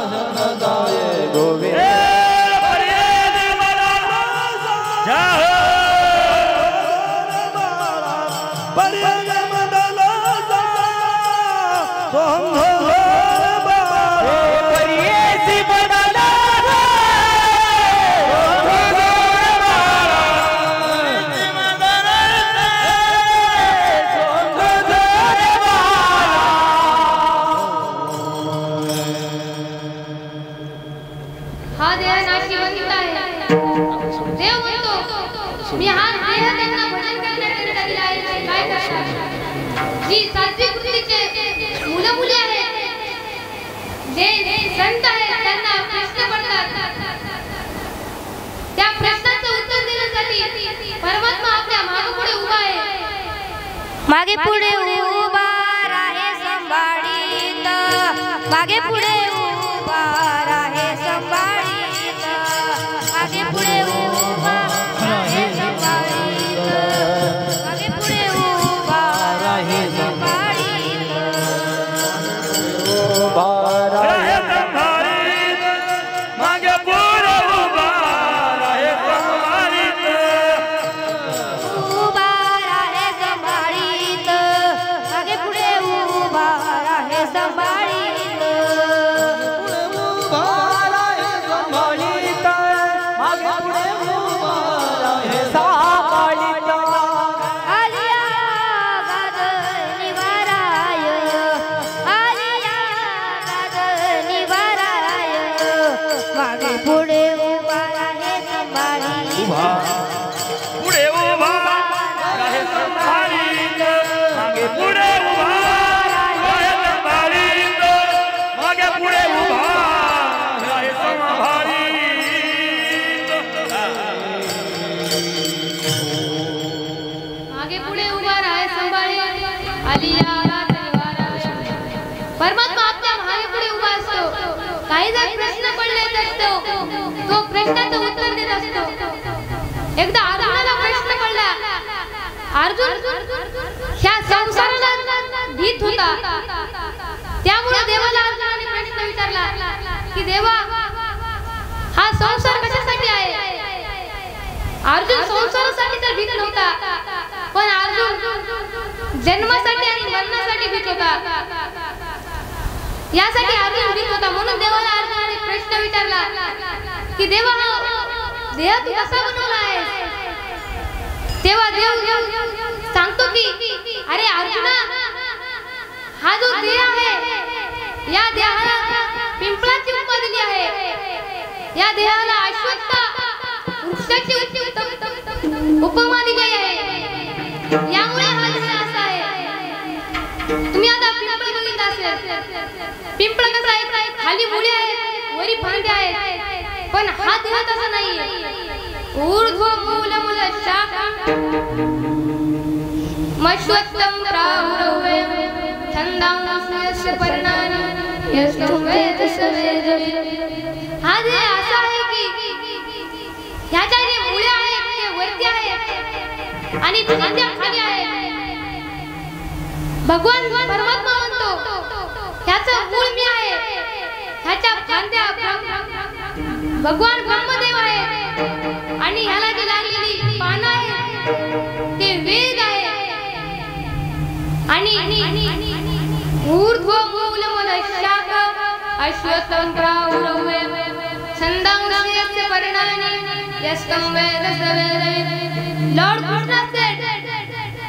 शरण जाय गोविंद हा देह नाशिवंत आहे देव म्हणतो मी हा देह त्यांना भजन करण्याकरिता दिला आहे काय करणार जी सात्विक वृत्तीचे मुलं मुली आहेत जे संत आहेत त्यांना प्रश्न पडतात त्या प्रश्नाचं उत्तर देण्यासाठी परमात्मा आपल्या मागे पुढे उभा आहे मागे पुढे उभा राहे संभाळीत मागे पुढे उभा राहे संभाळीत मागे पुढे उभा राहे संभाळीत मागे पुढे उभा राहे संभाळीत उभा राहे संभाळीत मागे पुढे उभा राहे संभाळीत उभा राहे संभाळीत मागे पुढे उभा राहे संभाळीत आलिया गाद निवाराय आलिया गाद निवाराय मागे पुढे उभा राहे संभाळीत पुढे उभा राहे संभाळीत मागे पुढे उभा राहे संभाळीत मागे पुढे उभा राहे संभाळीत मागे पुढे उभा राहे संभाळी आलिया परमात्मा आपल्या मागे पुढे उभा असतो काही जर प्रश्न पडले तर तो प्रश्नाचं उत्तर देत असतो एकदा अर्जुनाला प्रश्न पडला अर्जुन ह्या संसाराला भीत होता त्यामुळे देवाला अर्जुनाने प्रश्न विचारला की देवा हा संसार कशासाठी आहे अर्जुन संसारासाठी तर भीत नव्हता पण अर्जुन जन्मासाठी आणि मरणासाठी भीत होता यासाठी अर्जुन भीत होता म्हणून देवाला अर्जुनाने प्रश्न विचारला की देवा हा देह तू कसा बनवला आहेस तेव्हा देव सांगतो की अरे अर्जुना हा जो देह आहे या देहाला पिंपळाची उपमा दिली आहे या देहाला अश्वत्थ वृक्षाची उपमा दिली आहे यामुळे हा देह असा आहे तुम्ही आता पिंपळ बघितला असेल पिंपळ कसा आहे खाली मुळे आहेत वरी फांद्या आहेत पण हा देह तसा नाहीये ऊर्ध्व मूल मूल मश्वत्तम प्राहुरवे छंदांस्य पर्णानि यस्तु वेद सवेद। हा जे असा आहे की ह्याच्या जे मुळे आहेत ते वरती आहेत आणि फांद्या खाली आहेत. भगवान परमात्मा म्हणतो ह्याचं मूळ मी आहे, ह्याच्या फांद्या भगवान ब्रह्मदेव आहेत आणि ह्याला जी लागलेली पानं आहेत ते वेद आहे. आणि ऊर्ध्व मूलमूलशाख अश्वत्थं प्राहुरवे छंदांस्य पर्णानि यस्तं वेद स वेद. Lord Krishna said,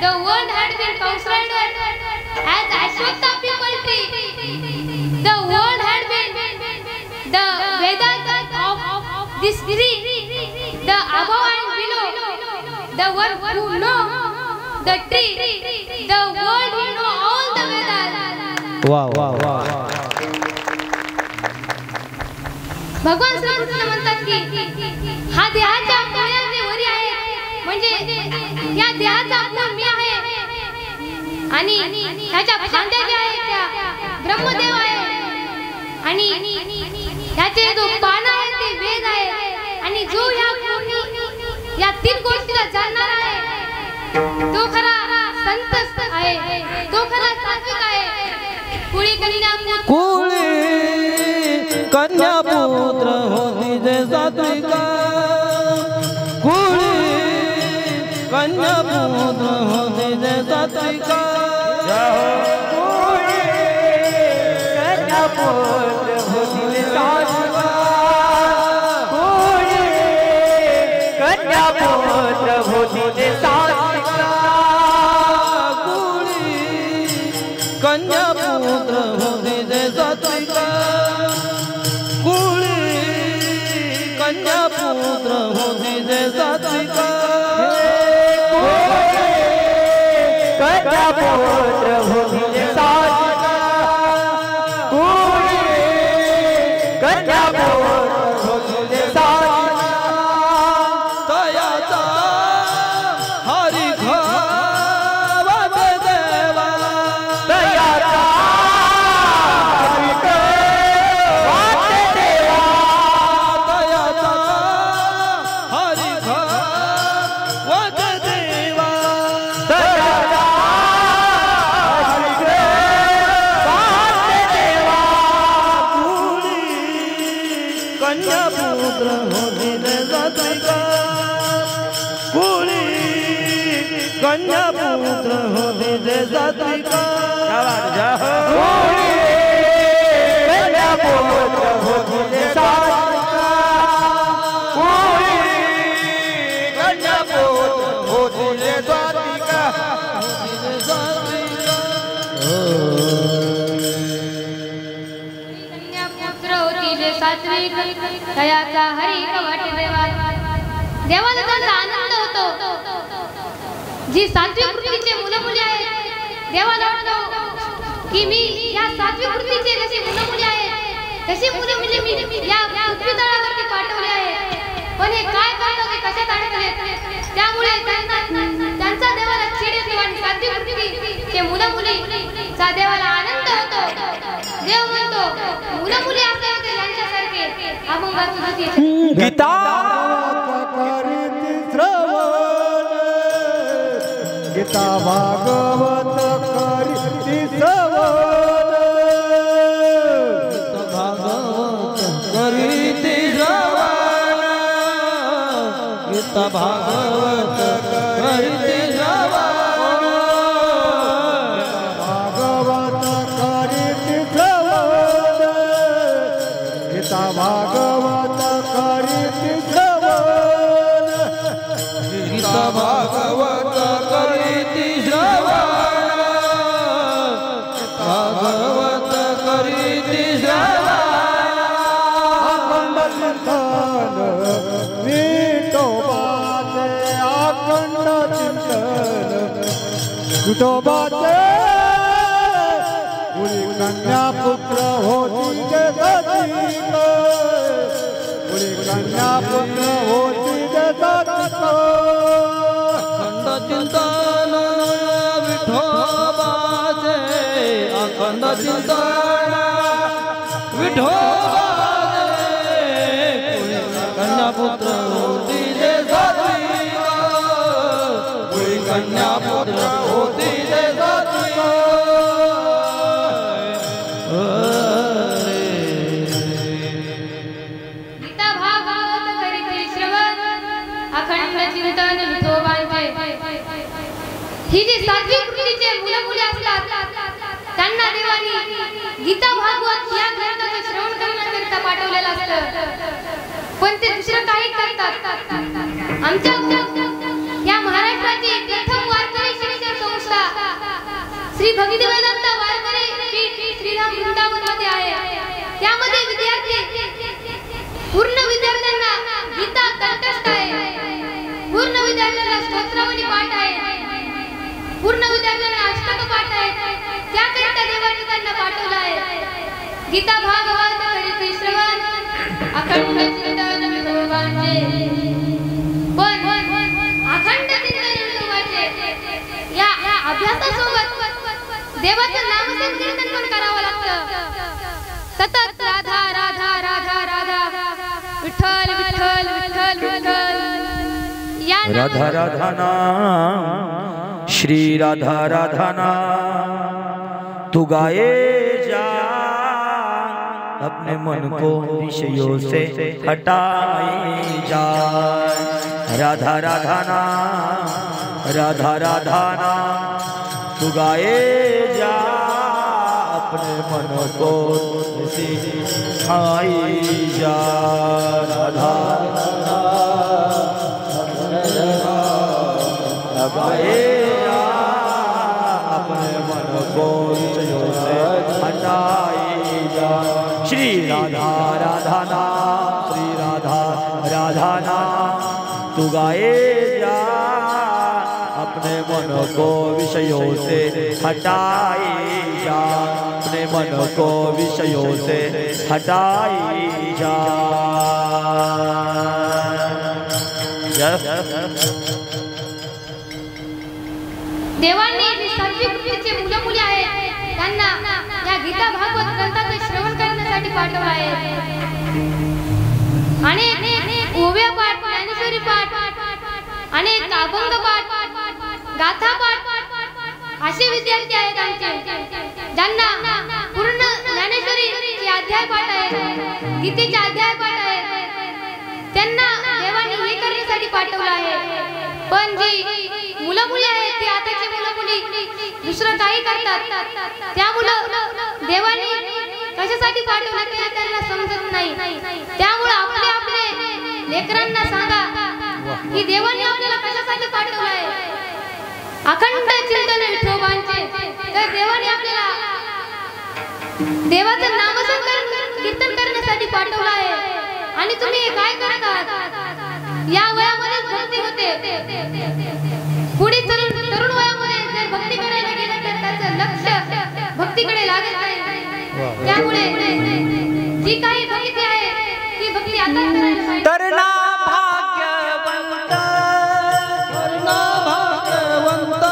the world had been considered as Ashwatha people tree. The world had been the Vedas of this tree, the above and below, the one who know the tree, the world who know all the Vedas. वाह वाह वाह. भगवान श्रीकृष्ण म्हणतात की हा देहाच्या मुळाचे वरी आहे, म्हणजे या देहाचा मूळ मी आहे आणि ह्याच्या फांद्या ज्या आहेत त्या ब्रह्मदेव आहे आणि ह्याचे जो पान आहे ते वेद आहे. आणि जो या तीन गोष्टीला जाणणारा आहे तो खरा संत आहे, तो खरा सात्विक आहे. कुळी कन्या पुत्र होती जे सात्विका, कुळी कन्या पुत्र होती जे सात्विका, कुळी कन्या पुत्र होती जे सात्विका, कुळी कन्या पुत्र होती जे सात्विका, कुळी कन्या पुत्र होती जे सात्विका, कुळी कन्या पुत्र होती जे सात्विका, कन्या पुत्र होती जे सात्विका, कुळी कन्या पुत्र होती जे सात्विका. तयाचा हरी घावत देवा, तयाचा कन्या पुत्र होती जे सात्विका, कुळी कन्या पुत्र होती जे सात्विका, कुळी कन्या पुत्र होती जे सात्विका, कुळी कन्या पुत्र होती जे सात्विका, सात्विक तयाचा हरी कवट देवा. देवाला त्यांचा आनंद होतो. जी सात्विक वृत्तीचे मुलं-मुली आहेत देवाला वाटतो की मी या सात्विक वृत्तीचे जशी मुलं-मुली आहेत तशी मुलं-मुली मी या पृथ्वी तळावरती पाठवले आहे. पण हे काय करतो ते कशात अडकले, त्यामुळे त्यांचा देवाला चिड येते आणि सात्विक वृत्तीचे मुलं-मुली चा देवाला आनंद होतो. देव म्हणतो मुलं-मुली असले होते यांच्यासारखे अभंगाची गती. गीता गीता भागवत करीती श्रवण, भागवत करीती श्रवण, गीता भागवत करीती श्रवण, भागवत करीती श्रवण, गीता भागवत करीती श्रवण, गीता भागवत करीती श्रवण, भागवत करीती श्रवण. अखंड चिंतन विठोबाचे, अखंड चिंतन विठोबाचे, कुळी कन्या पुत्र होती जे सात्विका, कुळी कन्या पुत्र होती जे सात्विका. कन्या पुत्र होती जे जाती गीता भागवत करीते श्रवण अखंड चिंतन विठोबांचे ही जी सात्विक वृत्तीचे मुलं असतात त्यांना देवानी गीता भागवत या ग्रंथाचे श्रवण करण्याकरिता पाठवलेलं असतं पण ते दुसरं काही करतात आमच्या या महाराष्ट्राची प्रथम वारकरी शिक्षण संस्था श्री भक्ती वेदांत वारकरी पीठ श्रीराम वृंदावन मध्ये आहे त्यामध्ये विद्यार्थी पूर्ण विद्यार्थ्यांना गीता कंठस्थ आहे पूर्ण विद्यार्थ्यांना स्तोत्रावली पाठ आहे पूर्ण विद्यार्थ्यांना अष्टक पाठ आहे त्याकरिता देवाने त्यांना पाठवलं आहे गीता भागवत करीते श्रवण अखंड चिंतन विठोबांचे पण अखंड चिंतन विठोबांचे या अभ्यासासोबत देवाचं नामसंकीर्तन पण करावं लागतं सतत राधा राधा राधा राधा विठ्ठल विठ्ठल विठ्ठल विठ्ठल या राधा राधा नाम श्री राधा राधा नाम तू गाए जा अपने मन को विषयों से हटाए जा राधा राधा नाम राधा राधा नाम तू गाए जा अपने मन को सिखाए जा राधा गाए जा अपने मन को विषयों से हटाए जा श्री राधा राधा नाम श्री राधा राधा नाम तू गाए जा अपने मन को विषयों से हटाए जा अपने मन को विषयों से हटाए जा देवांनी जी सात्विक वृत्तीचे मुलं आहेत त्यांना या गीता भागवत ग्रंथाचे श्रवण करण्यासाठी पाठवलं आहे अनेक ओव्या पाठ ज्ञानेश्वरी पाठ अनेक अभंग पाठ गाथा पाठ असे विद्यार्थी आहेत आमचे ज्यांना पूर्ण ज्ञानेश्वरीचे अध्याय पाठ आहेत गीतेचे अध्याय पाठ आहेत त्यांना देवाने हे करण्यासाठी पाठवलं आहे पण जी मुलं आहेत ते आताची मुलं दुसरं काही करतात त्यामुळे देवाने कशासाठी पाठवलं ते त्यांना समजत नाही त्यामुळे आपले लेकरांना सांगा की देवाने आपल्याला कशासाठी पाठवलं आहे अखंड चिंतन विठोबांचे तर देवाने आपल्याला देवाचं कीर्तन करण्यासाठी पाठवलं आहे आणि तुम्ही काय करत आहात या वयामध्ये भक्ती होते पुढे तरुण वयामध्ये जर भक्ती करायला गेलं तर त्याचं लक्ष भक्तीकडे लागत नाही त्यामुळे जी काही भक्ती आहे ती भक्ती आता करायला पाहिजे तरना भाग्यवंत तरना भाग्यवंत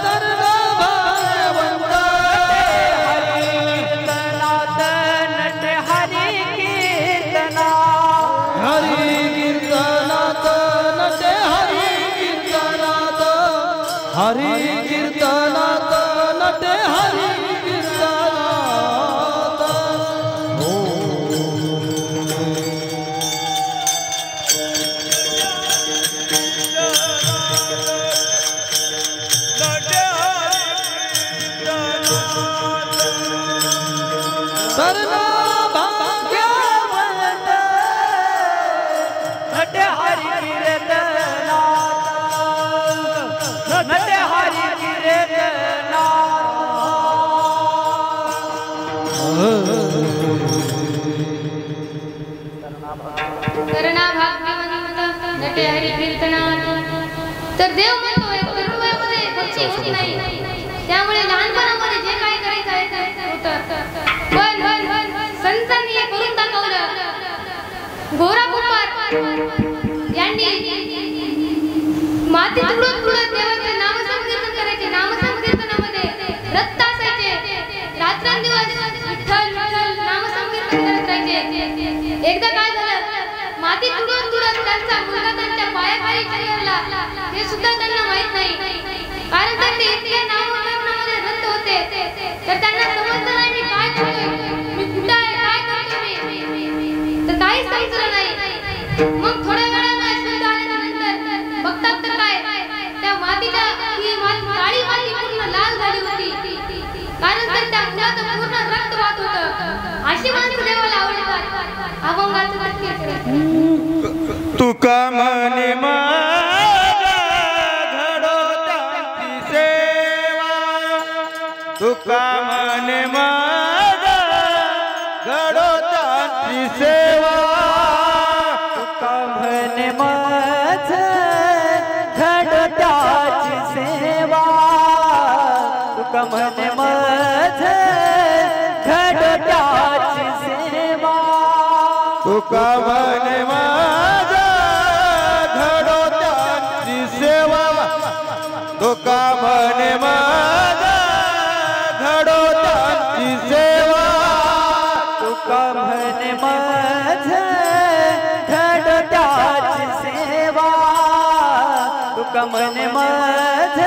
तरना भाग्यवंत हरि कीर्तना हरि कीर्तनात नटे हरि कीर्तनात हरि कीर्तनात नटे हरि कीर्तनात तरना भाग्यवंत नटे हरि कीर्तना नटे हरि कीर्तना करणा भाग्यवंत नटे हरी कीर्तनात तर देव म्हणतोय तरुण वयामध्ये भक्ती होती नाही त्यामुळे लहानपणामध्ये जे काय करायचं आहे ते होतं पण संतांनी हे करून दाखवलं गोरा कुंभार यांनी माती तुडत देवाचे नामसंकीर्तन करायचे नामसंकीर्तनामध्ये रक्त असायचे रात्रंदिवस विठ्ठल विठ्ठल नामसंकीर्तन करत राहायचे एकदा काय झालं माती तुडत त्यांचा मुलगा हरिश्चंद्रला हे सुद्धा त्यांना माहित नाही. कारण तर ते इतके नामकरणामध्ये रत होते तर त्यांना समजलं नाही मी काय करतोय, मी कुठं आहे, काय करतोय मी, तर काहीच समजलं नाही. मग थोड्या वेळाने शुद्ध आल्यानंतर बघतात तर काय त्या मातीच्या ही काळी माती पूर्ण लाल झाली होती. कारण तर त्या मुलाचं पूर्ण रक्त वाहत होतं. अशी माणसं देवाला आवडतात. अभंगाचं नक्की तुका म्हणे माझा घडोत्याची सेवा, तुका म्हणे माझा घडोत्याची सेवा, तुका म्हणे माझ घडोत्याची सेवा, तुका म्हणे माझ घडोत्याची सेवा, तुका म्हणे माझा घडोत्याची सेवा, तुका म्हणे माझा घडोत्याची सेवा, तुका म्हणे माझ घडोत्याची सेवा, तुका म्हणे माझ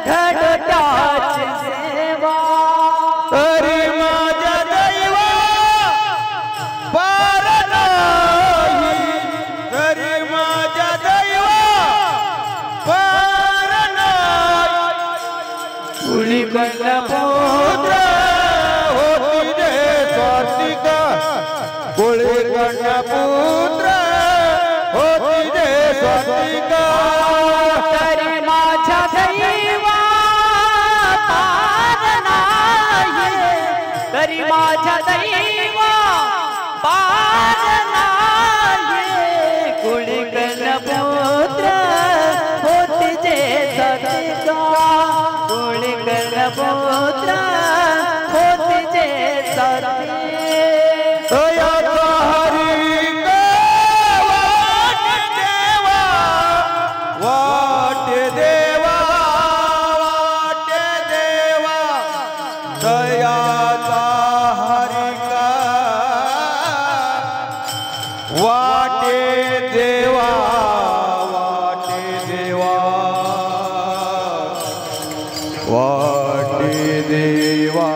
घडोत्याची सेवा. तरी माझ्या दैवा पार नाही, तरी माझ्या दैवा पार नाही, कुणी पुत्र होती रे स्वातिका, कोळी पुत्र होती रे स्वातिका, तरी माझ्या दैवा पार नाही, तरी माझ्या दैवा पार नाही, कुणी पुत्र होती जे सतिका, कुणी पुत्र होती जे सती. दयाचा हरी वाट देवा, वाट देवा, दयाचा हरी वाट देवा, वाट देवा, वाट देवा.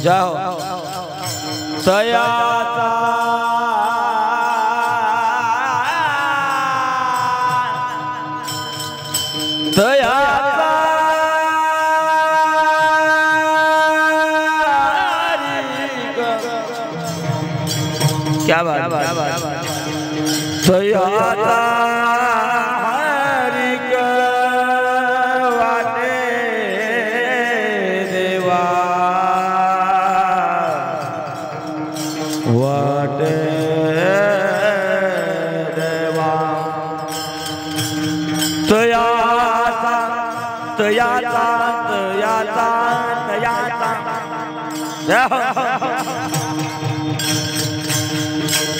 जाओ तयाचा तयाचा क्या बात तयाचा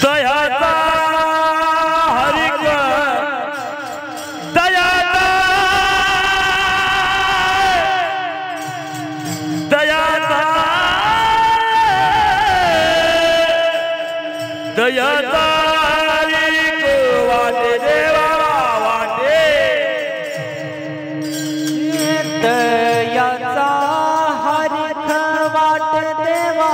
तयाचा हरिक तयाचा तयाचा दयाचा हरिक वाटे देवा वाटे दयाचा हरिक वाटे देवा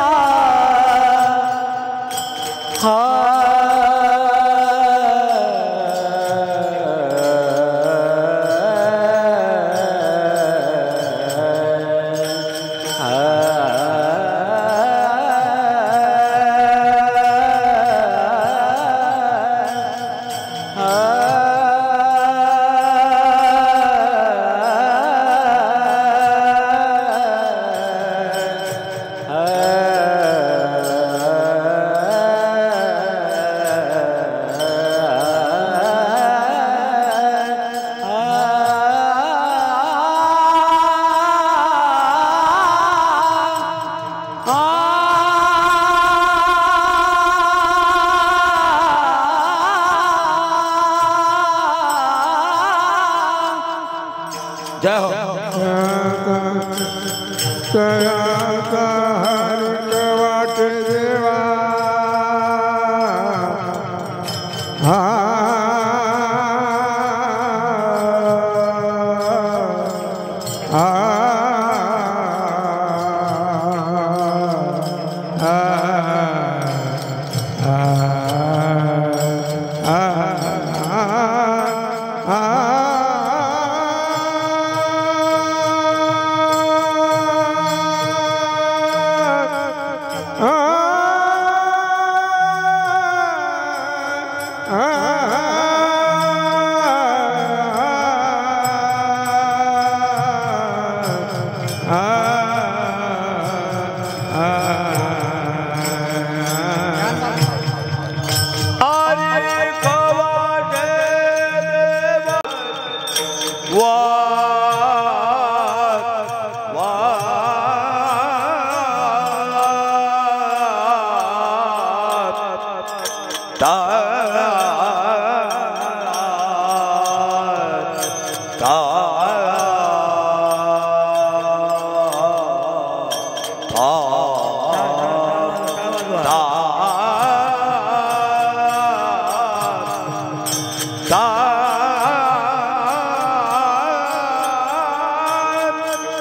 जय हो दयाचा हरिक वाटे देवा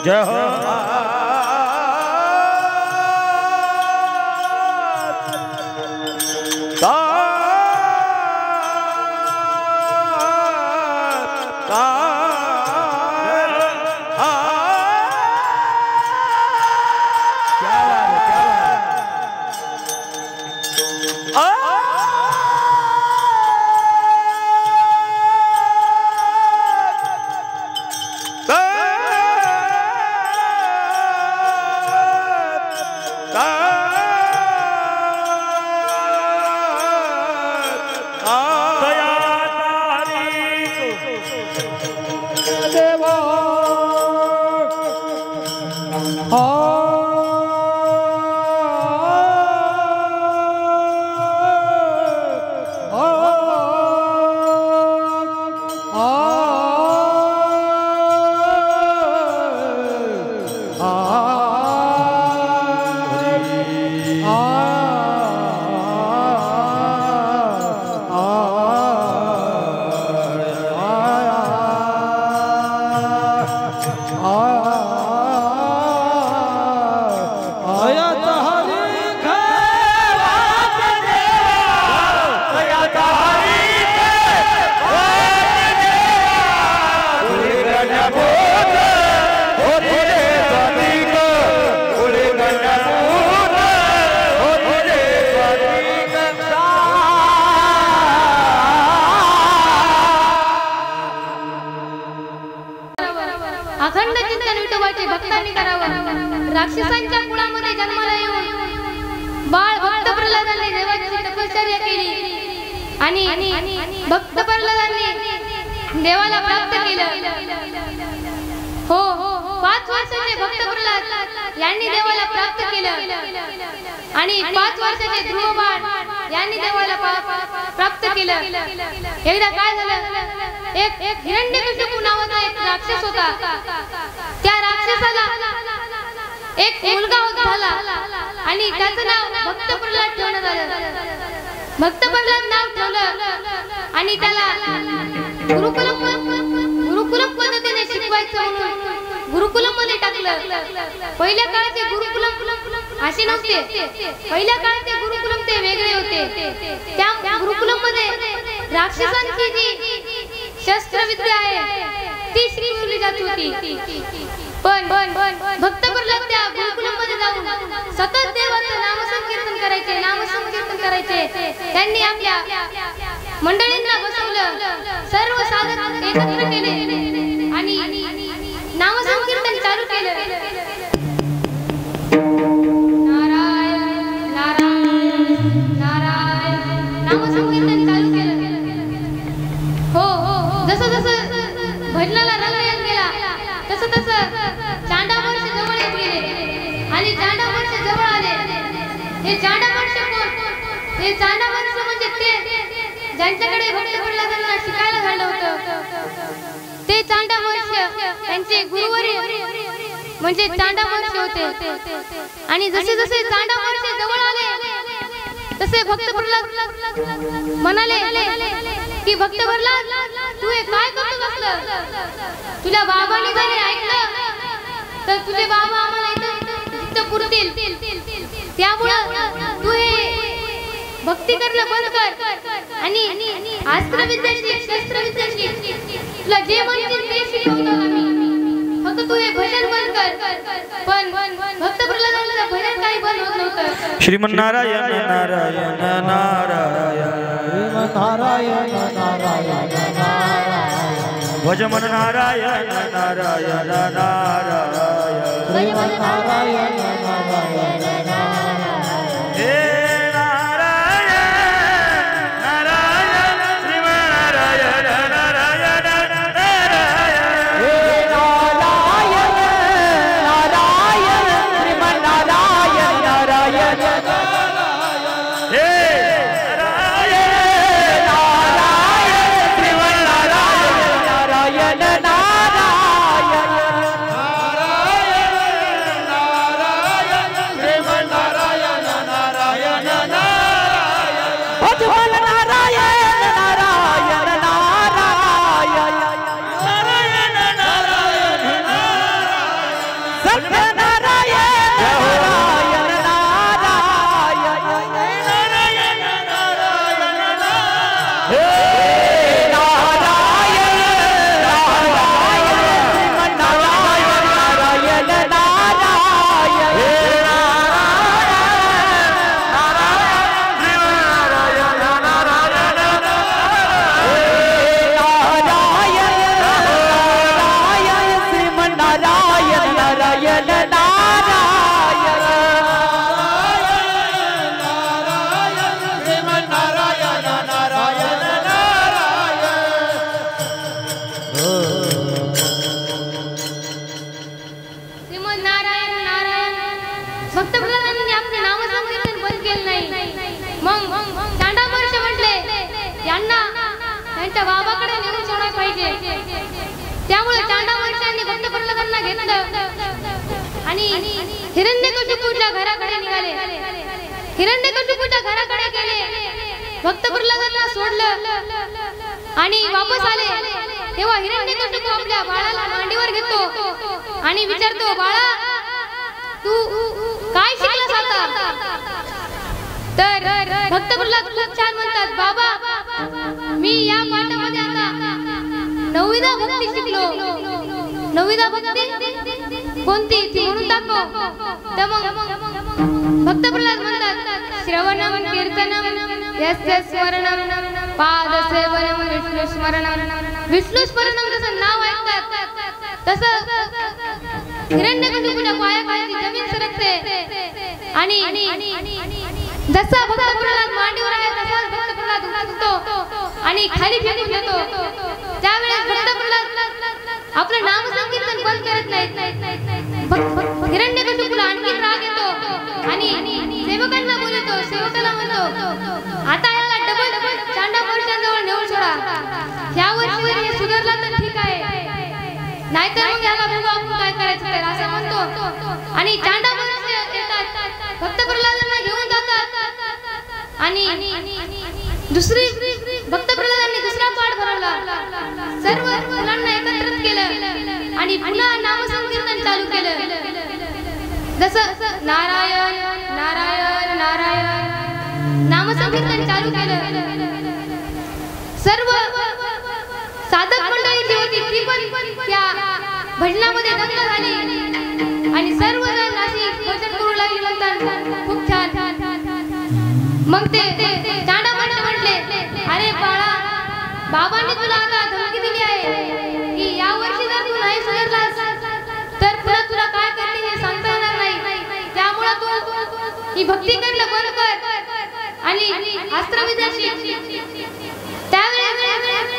जय हो अखंड चिंतन विठोबाचे भक्तांनी करावं। राक्षसांच्या कुळामध्ये जन्माला येऊन बाळ भक्त प्रल्हादांनी देवाची तपश्चर्या केली आणि भक्त प्रल्हादांनी देवाला प्राप्त केलं। हो 5 वर्षाचे भक्त प्रल्हाद यांनी देवाला प्राप्त केलं आणि 5 वर्षाचे ध्रुव बाळ यांनी देवाला प्राप्त केलं। एकदा काय झालं, एक हिरण्यकशिपू नावाचा एक राक्षस होता। त्या राक्षसाला एक मुलगा झाला आणि त्याचं नाव भक्त प्रल्हाद ठेवण्यात आलं। भक्त प्रल्हाद नाव ठेवलं आणि त्याला गुरुकुलम पद्धतीने शिकवायचं म्हणून गुरुकुलम मध्ये टाकलं. पहिल्या काळाचे गुरुकुलम असे नव्हते. पहिल्या काळाचे गुरुकुलम ते वेगळे होते. त्या गुरुकुलम मध्ये राक्षसांची जी शस्त्रविद्या आहे ती शिकवली जात होती. पण भक्त प्रल्हाद त्या गुरुकुलम मध्ये जाऊन सतत देवाचं नामसंकीर्तन करायचे. त्यांनी आपल्या मंडळींना बसवलं, सर्व साधक एकत्र केले आणि नामसंकीर्तन चालू केलं. नारायण नारायण नारायण नामसंकीर्तन चालू केलं. हो जसं भजनाला रंग येत गेला तसं चांडावर्ष जवळ येत गेले आणि चांडावर्ष जवळ आले. हे चांडावर्ष कोण? हे चांडावर्ष म्हणजे ते ज्यांच्याकडे भक्त प्रल्हादांना शिकायला झालं होतं ते चांडावर्ष. त्यांचे गुरुवरी म्हणजे चांडावर्ष होते. आणि जसे चांडावर्ष जवळ आले तसे भक्त प्रल्हाद म्हणाले की भक्त प्रल्हाद तू हे काय करत असलं? तुझ्या बाबांनी जरी ऐकलं तर तुझे बाबा आम्हाला इथं पुरतील. त्यामुळं तू हे भक्ती करणं बंद कर आणि अस्त्रविद्या शिक, शस्त्रविद्या शिक. तुला जे म्हणतील ते शिकवतो आम्ही. फक्त तू हे भजन बंद कर. पण भक्त प्रल्हादांचं भजन काही बंद होत नव्हतं. श्रीमन नारायण नारायण नारायण नारायण नारायण नारायण भजमन नारायण नारायण नारायण श्रीमन नारायण नारायण हे नारायण नारायण श्रीमन नारायण नारायण नारायण हे नारायण नारायण श्रीमन नारायण नारायण हे त्यामुळे चांडावर्षांनी भक्त प्रल्हादांना घेतलं आणि हिरण्यकशिपूच्या घराकडे निघाले. हिरण्यकशिपूच्या घराकडे गेले, भक्त प्रल्हादांना सोडलं आणि वापस आले. तेव्हा हिरण्यकशिपू आपल्या बाळाला मांडीवर घेतो आणि विचारतो, बाळा तू काय शिकलास आता? तर भक्त प्रल्हाद खूप छान म्हणतात, बाबा मी या पाठामध्ये आता 9वीदा भक्ती शिकलो. 9वीदा भक्ती कोणती ती म्हणून दाखव. तर मग भक्त प्रल्हाद म्हणतात, श्रवणम कीर्तनम यस्य स्मरणम पादसेवनम विष्णु स्मरणम. विष्णु स्मरणम जसं नाव ऐकतात तसं हिरण्यकशिपूच्या पायाखाली जमीन सरकते आणि जसा भक्त प्रल्हाद मांडीवर आला तसाच भक्त प्रल्हाद उठतो आणि खाली फेकून देतो. त्यावेळेस भक्त प्रल्हाद आपलं नामसंकीर्तन बंद करत नाहीत. हिरण्यकशिपूला आणखी राग येतो आणि सेवकांना बोलतो. सेवकाला म्हणतो, आता याला डबल चांडावर्षांजवळ नेऊन सोडा. ह्या वर्षी जर हे सुधारला तर ठीक आहे, नाहीतर मग याला बघू आपण काय करायचं तर, असं म्हणतो. आणि चांडावर्ष येतात, भक्त प्रल्हादांना घेऊन जातात आणि दुसरी भक्त प्रल्हादांनी दुसरा पाठ भरवला. सर्व मुलांना एकत्रित केलं आणि पुन्हा नामसंकीर्तन चालू केलं. जसं नारायण नारायण नारायण नामसंकीर्तन चालू केलं. सर्व साधक मंडळी जी होती ती पण त्या भजनामध्ये दंग झाली आणि सर्वजण अशी भजन करू लागली. म्हणतात खूप छान. मग ते चांडा म्हटले, अरे बाळा, बाबांनी तुला आता धमकी दिली आहे की या वर्षी जर तू नाही सुधारलास तर पुन्हा तुला काय करते हे सांगता येणार नाही. त्यामुळे तू ही भक्ती करणं बंद कर आणि अस्त्रविद्या शिक. त्यावेळेस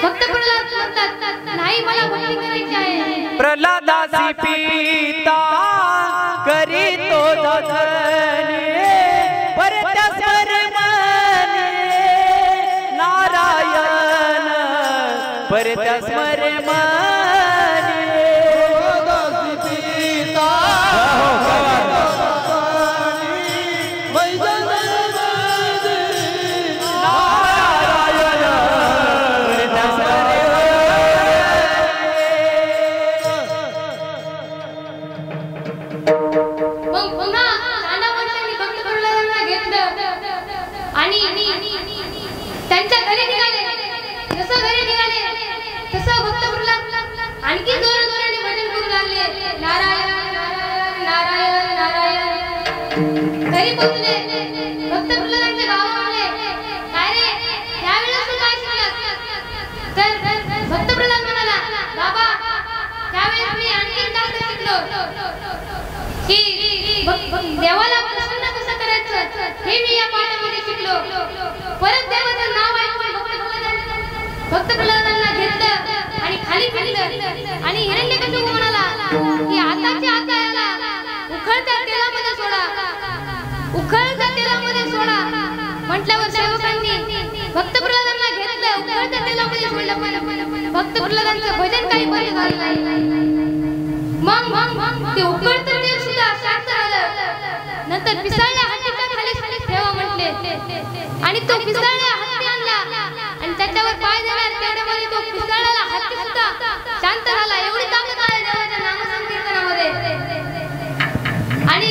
भक्त प्रल्हाद म्हणतात, नाही, मला भक्ती करायची आहे. प्रल्हादासी पिता करीतो धनी परत्या स्मरमने नारायण परत्या स्मरमने त्यांच्या घरी निघाले. जसं घरी निघाले तसं भक्त प्रल्हाद आणखी जोराने भजन करू लागले. नारायण नारायण नारायण नारायण. घरी पोहोचले. भक्त प्रल्हादांचे बाबा म्हणले, काय रे, त्यावेळेस तू काय शिकलास? तर भक्त प्रल्हाद म्हणाला, बाबा, त्यावेळेस मी आणखी जास्त शिकलो की देवाला प्रसन्न कसं करायचं हे मी या पाठामध्ये शिकलो. परत देवाचं नाव ऐकून भक्त प्रल्हादांना घेतलं आणि खाली फेकलं आणि हिरण्यकशिपू म्हणाला की आताच्या आता याला उखळत्या तेलामध्ये सोडा, उखळत्या तेलामध्ये सोडा. म्हटल्यावर सेवकांनी भक्त प्रल्हादांना घेतलं, उखळत्या तेलामध्ये सोडलं. पण भक्त प्रल्हादांचं भजन काही बंद झालं नाही. मग ते उखळतं तेल सुद्धा शांत झालं. नंतर पिसाळल्या हत्तीच्या खाली ठेवा म्हटले आणि तो पिसाळल्या हत्ती आणला आणि त्याच्यावर पाय देणार तेवढ्यामध्ये तो पिसाळलेला हत्ती सुद्धा शांत झाला. एवढी ताकद आहे देवाच्या नामसंकीर्तनामध्ये. आणि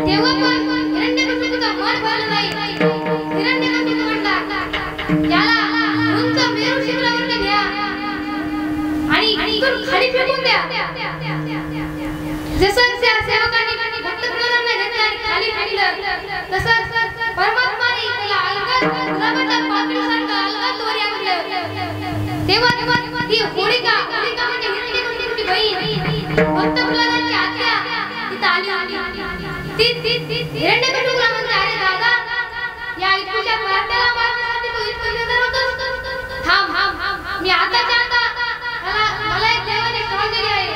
तेव्हा पण हिरण्यकशिपूचं मन भरलं नाही. हिरण्यकशिपू म्हटला, त्याला उंच मेरू शिखरावर घ्या आणि खाली फेकून द्या. जसं त्या सेवकांनी भक्त प्रल्हादांना घेतलं आणि खाली फेकलं तसंच परमात्माने त्याला अलगद गुलाबाच्या पाकळीसारखं अलगद वर आणलं. तेव्हा ती होळिका म्हणजे हिरण्यकशिपूची बहीण भक्त प्रल्हादांची आत्या तिथं आली होती. ती हिरण्यकशिपूला म्हणते, अरे दादा, या इतक्या पार्ट्याला मारण्यासाठी तू इतकं निर्धार होतोस? थांब, मी आताच्या आता मला एक देवाने शॉल दिली आहे.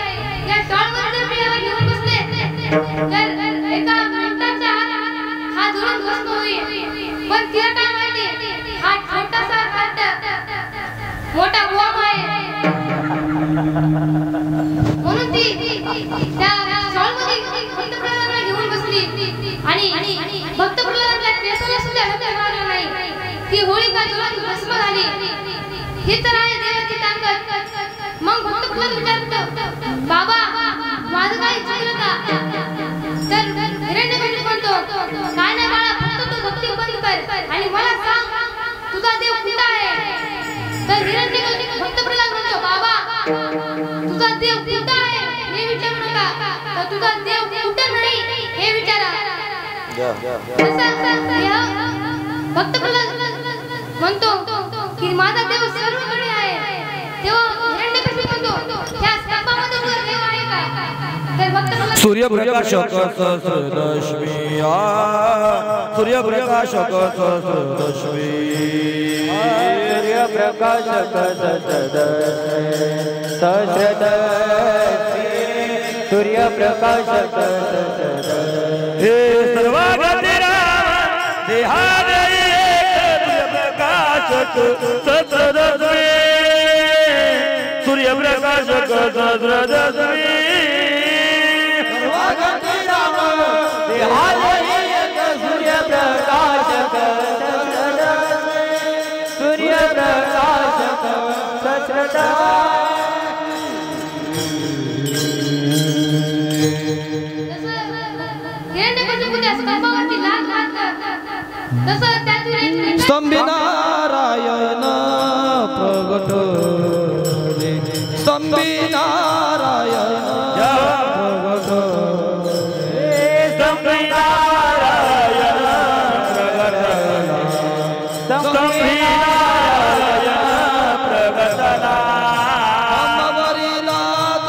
या शॉलमध्ये मी याला घेऊन बसले तर एका मिनिटाच्या आत हा धरून भस्म होईल. पण तिला काय माहिती, हा छोटासा हत्ती मोठा बॉम्ब आहे. म्हणून ती त्या शॉलमध्ये भक्त प्रल्हादांना घेऊन बसली आणि भक्त प्रल्हादांच्या केसाला सुद्धा हात मारला नाही. ती होळिका जोरात भस्म झाली. ही तर आहे देवाची ताकद. मग भक्त प्रल्हाद विचारतो, बाबा, माझं काही चुकलं का? तर हिरण्यकशिपू म्हणतो, काय नाही बाळा, फक्त तू भक्ती बंद कर आणि मला सांग तुझा देव कुठं आहे? तर हिरण्यकशिपू भक्त प्रल्हाद म्हणतो, बाबा, तुझा देव कुठं आहे हे विचारू नका, तर तुझा देव कुठं नाही हे विचारा. भक्त प्रल्हाद म्हणतो की माझा देव सर्वकडे आहे. तेव्हा हिरण्यकशिपू म्हणतो, त्या स्तंभामध्ये तुझा देव आहे का? तर भक्त प्रल्हाद, सूर्यप्रकाशक सहस्रदशमी, सूर्यप्रकाशक सहस्रदशमी, सूर्यप्रकाशक सहस्रदशमी, सूर्यप्रकाशक सहस्रदशमी. हे सर्वागती राम देहादे सूर्यप्रकाशक सहस्रदशमी, सूर्यप्रकाशक सहस्रदशमी. सर्वागती राम देहादे सूर्यप्रकाशक सहस्रदशमी, तसं त्यातून एक स्तंभी नारायण प्रगट रे स्तंभी नारायण प्रगट स्तंभी नारायण प्रगटला स्तंभी नारायण प्रगटला अंबावरीलात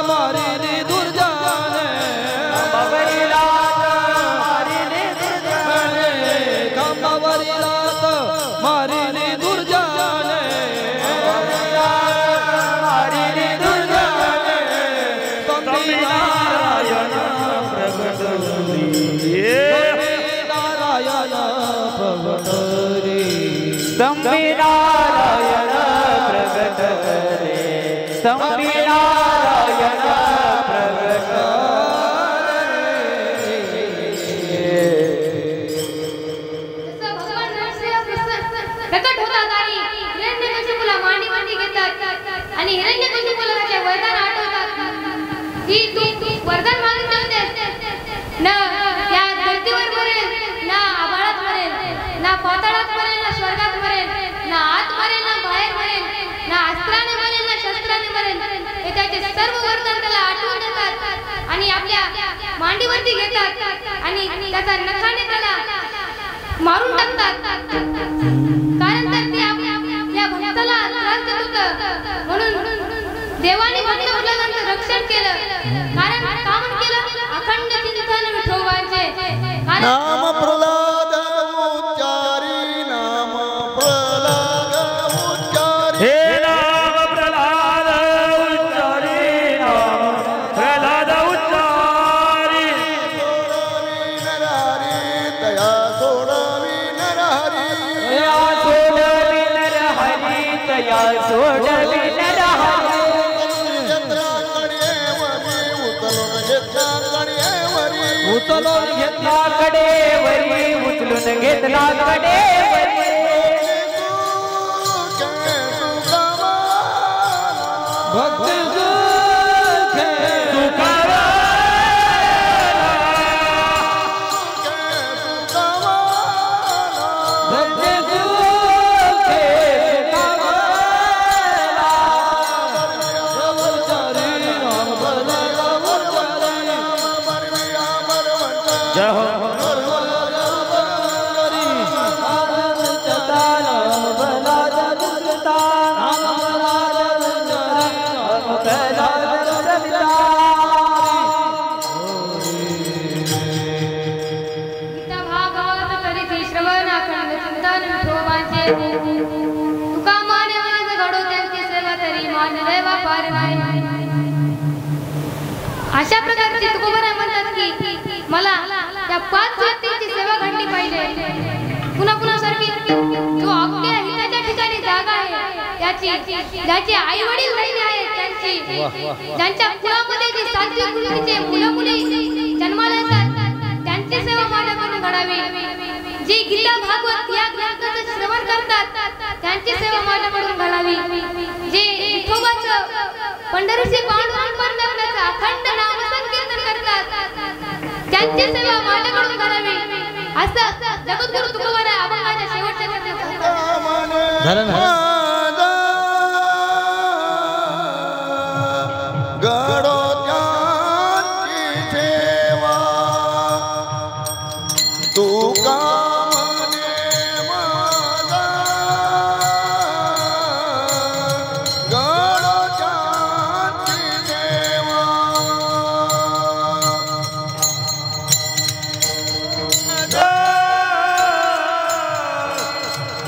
मारिली दुर्जाने अंबावरीलात मारिली दुर्जाने अंबावरीलात मारिली दुर्जाने मारिली दुर्जाने स्तंभी नारायण प्रगटली नारायण प्रगट रे स्तंभी नारायण प्रगट रे स्तंभी नारायण प्रगट तसं भगवान नरसिंह प्रकट होतात आणि हिरण्यकशिपूला मांडी घेतात आणि हिरण्यकशिपूला त्याचे वरदान आठवतात की तू वरदान मागितले होतेस ना या धरतीवर मरेल ना आभाळात मरेल ना पाताळात मरेल ना स्वर्गात मरेल ना आत मरेल ना बाहेर मरेल ना अस्त्राने मरेल ना शस्त्राने मरेल हे त्याचे सर्व वरदान त्याला आठवून देतात आणि आपल्या मांडीवरती घेतात आणि त्याचा नखाने त्याला मारून टाकतात कारण तर ते या भक्ताला त्रास देत होतं म्हणून देवाने भक्त मुलांचं रक्षण केलं कारण कामन केलं अखंड चिंतन विठोबाचे कारण नाम प्रल्हाद उच्चारी नाम प्रल्हाद उच्चारी हे नाम प्रल्हाद उच्चारी नाम प्रल्हाद उच्चारी नरहरी दया सोडवी नरहरी या सोडवी नरहरी तया सोडवी नरहरी उतलून घेतला कडेवरी उचलून घेतला कडेवरी भक्ती गीता भागवत करीती श्रवण अखंड चिंतन विठोबाचे तुका माने मनाचे घडो त्यांची सेवा तरी मान देवा पार नाही अशा प्रकारची तुकोबरा म्हणतात की मला त्या 5 व्यक्तींची सेवा घडली पाहिजे पुन्हा पुन्हा सारखी जो आपल्या हिताच्या ठिकाणी जागा आहे ज्याची आई वडील राहिले आहेत ज्यांच्या कुळामध्ये जी सात्विक वृत्तीचे मुलं मुली जन्माला येतात त्यांची सेवा माझ्याकडून घडावी जी गीता भागवत या ग्रंथाचं श्रवण करतात त्यांची सेवा माझ्याकडून घडावी जे विठोबाचं पंढरीचे पांडुरंग परमेश्वराचं अखंड नामसंकीर्तन करतात त्यांची सेवा माझ्याकडून घडावी असं जगद्गुरु तुकोबाराय अभंगाच्या शेवटच्या पंक्तीत सांगतात. झालं ना गडो त्यांची सेवा तू का म्हणे माझा गडो त्यांची सेवा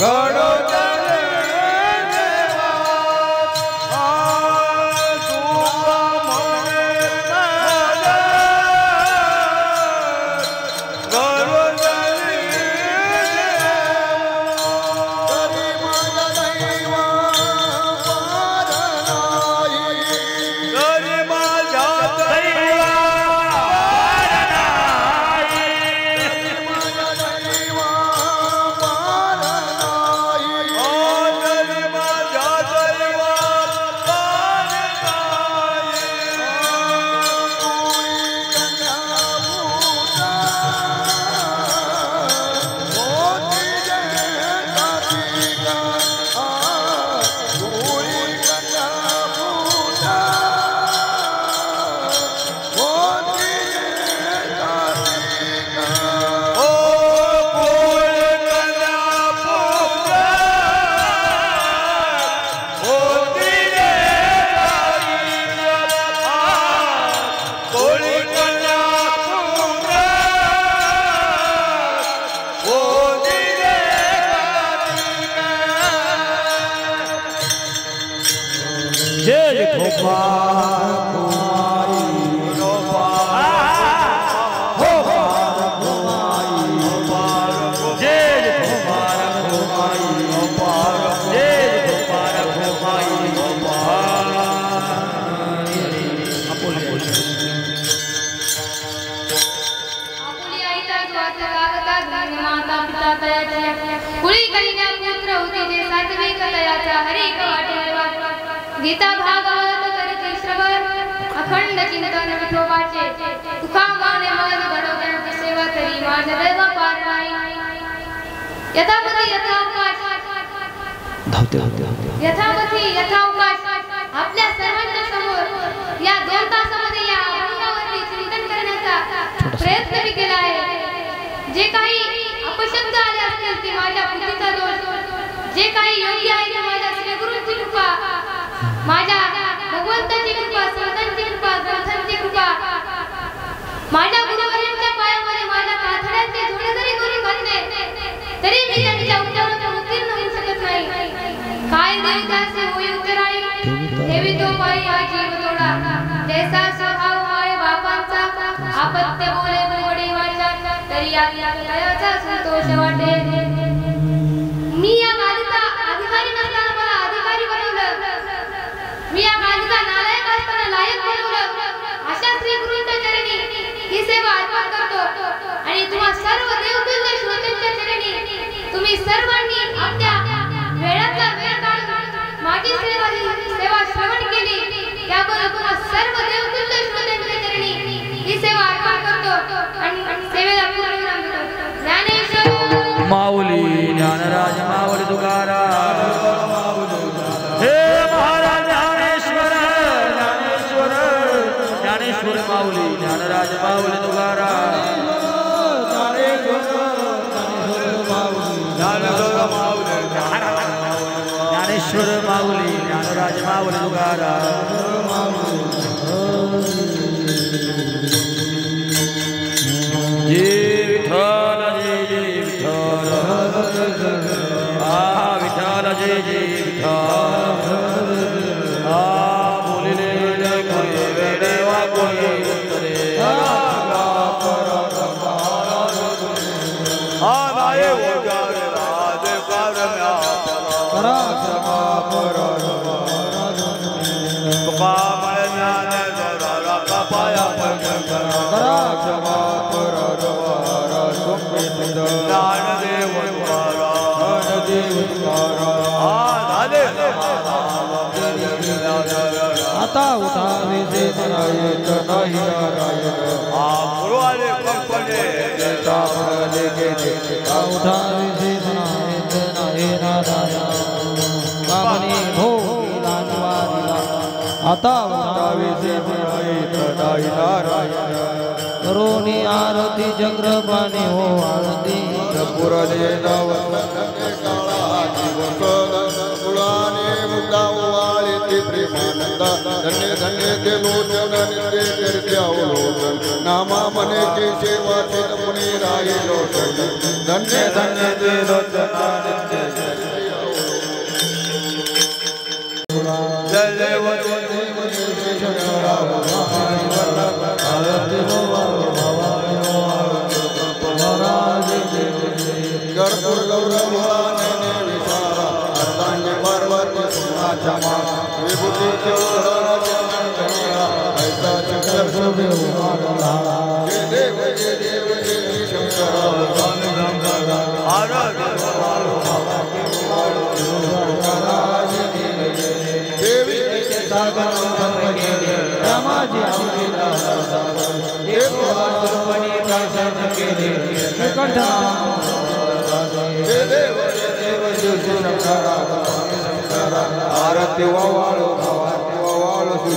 गडो गीता भागवत करते श्रवण अखंड चिंतन विठोबाचे तुका माने मन घडवण्याची सेवा तरी माझ्या दैव पार नाही यथामती यथावकाश यथामती यथावकाश आपल्या सर्वांच्या समोर या 2 तासामध्ये या अभंगावरती चिंतन करण्याचा प्रयत्न मी केला आहे। जे काही अपशब्द आले असतील ते माझ्या बुद्धीचा दोष, जे काही योग्य आहे ते माझ्या श्री गुरूंची कृपा, माझ्या भगवंताची कृपा, संतांची कृपा, ग्रंथांची कृपा, माझ्या गुरुवर्यांच्या पायामध्ये माझ्या काथड्यांचे थोडे जरी करून घातले तरी मी त्यांच्या उच्चारातून उत्तीर्ण होऊ शकत नाही। काय देवदासी होई उतराई देवी तो पायी हा जीव तोडा, जैसा स्वभाव माय बापांचा आपत्य बोले गोडी वाचा तरी आत्मदयाचा संतोष वाटे। मी या गादीचा अधिकारी नसताना मला अधिकारी बनवलं, मी या गादीचा नालायक असताना लायक बनवलं। अशा श्री गुरूंच्या चरणी ही सेवा अर्पण करतो आणि तुम्हा सर्व देवतुल्य श्रोत्यांच्या चरणी तुम्ही सर्वांनी आपल्या वेळाचा वेळ काढून माझी सेवा श्रवण केली त्याबद्दल तुम्हा सर्व देवतुल्य श्रोत्यांच्या चरणी ही सेवा अर्पण करतो आणि सेवेला पूर्ण विराम देतो। ज्ञानेश्वर माऊली ज्ञानराज माऊली तुकाराम हे महाराज ज्ञानेश्वर ज्ञानेश्वर ज्ञानेश्वर माऊली ज्ञानराज माऊली तुकाराम ज्ञानेश्वर माऊली ज्ञानराज माऊली तुकाराम जय विठ्ठल जय विठ्ठल विठ्ठल जय विठ्ठल बोलिले कोई वेडेवा कोई उत्तरे नाये ओजारे राज कारम्या तुका ज्ञान जरा पाया आता उठावे से नाही नाही पुरवाले कंपने लेके उठावे से नाही कामनी भोगी लाजवारीला आता उठावे से नाही नारायण करोनी आरती चक्रपाणी हो आरती पुरले नवसंगे काळा कुळाने मुद्दा वाळी प्रेमानंद धन्य धन्य ते लोचन नित्य करते अवलोकन नामा मने की सेवा चित पुणे राही लोचन धन्य धन्य ते लोचन नित्य जय देव कर्पूर गौरव विचारा अर्धांगी पार्वती सोनाच्या माळा विभूती ऐसा चक्र शोभे जय देव जय शंकर देवी सागर रामाजी आरती वावाळो श्री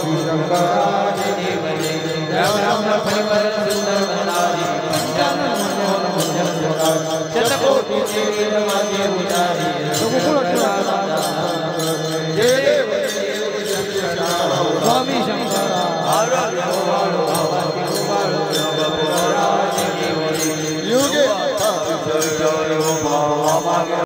स्वामी शंकर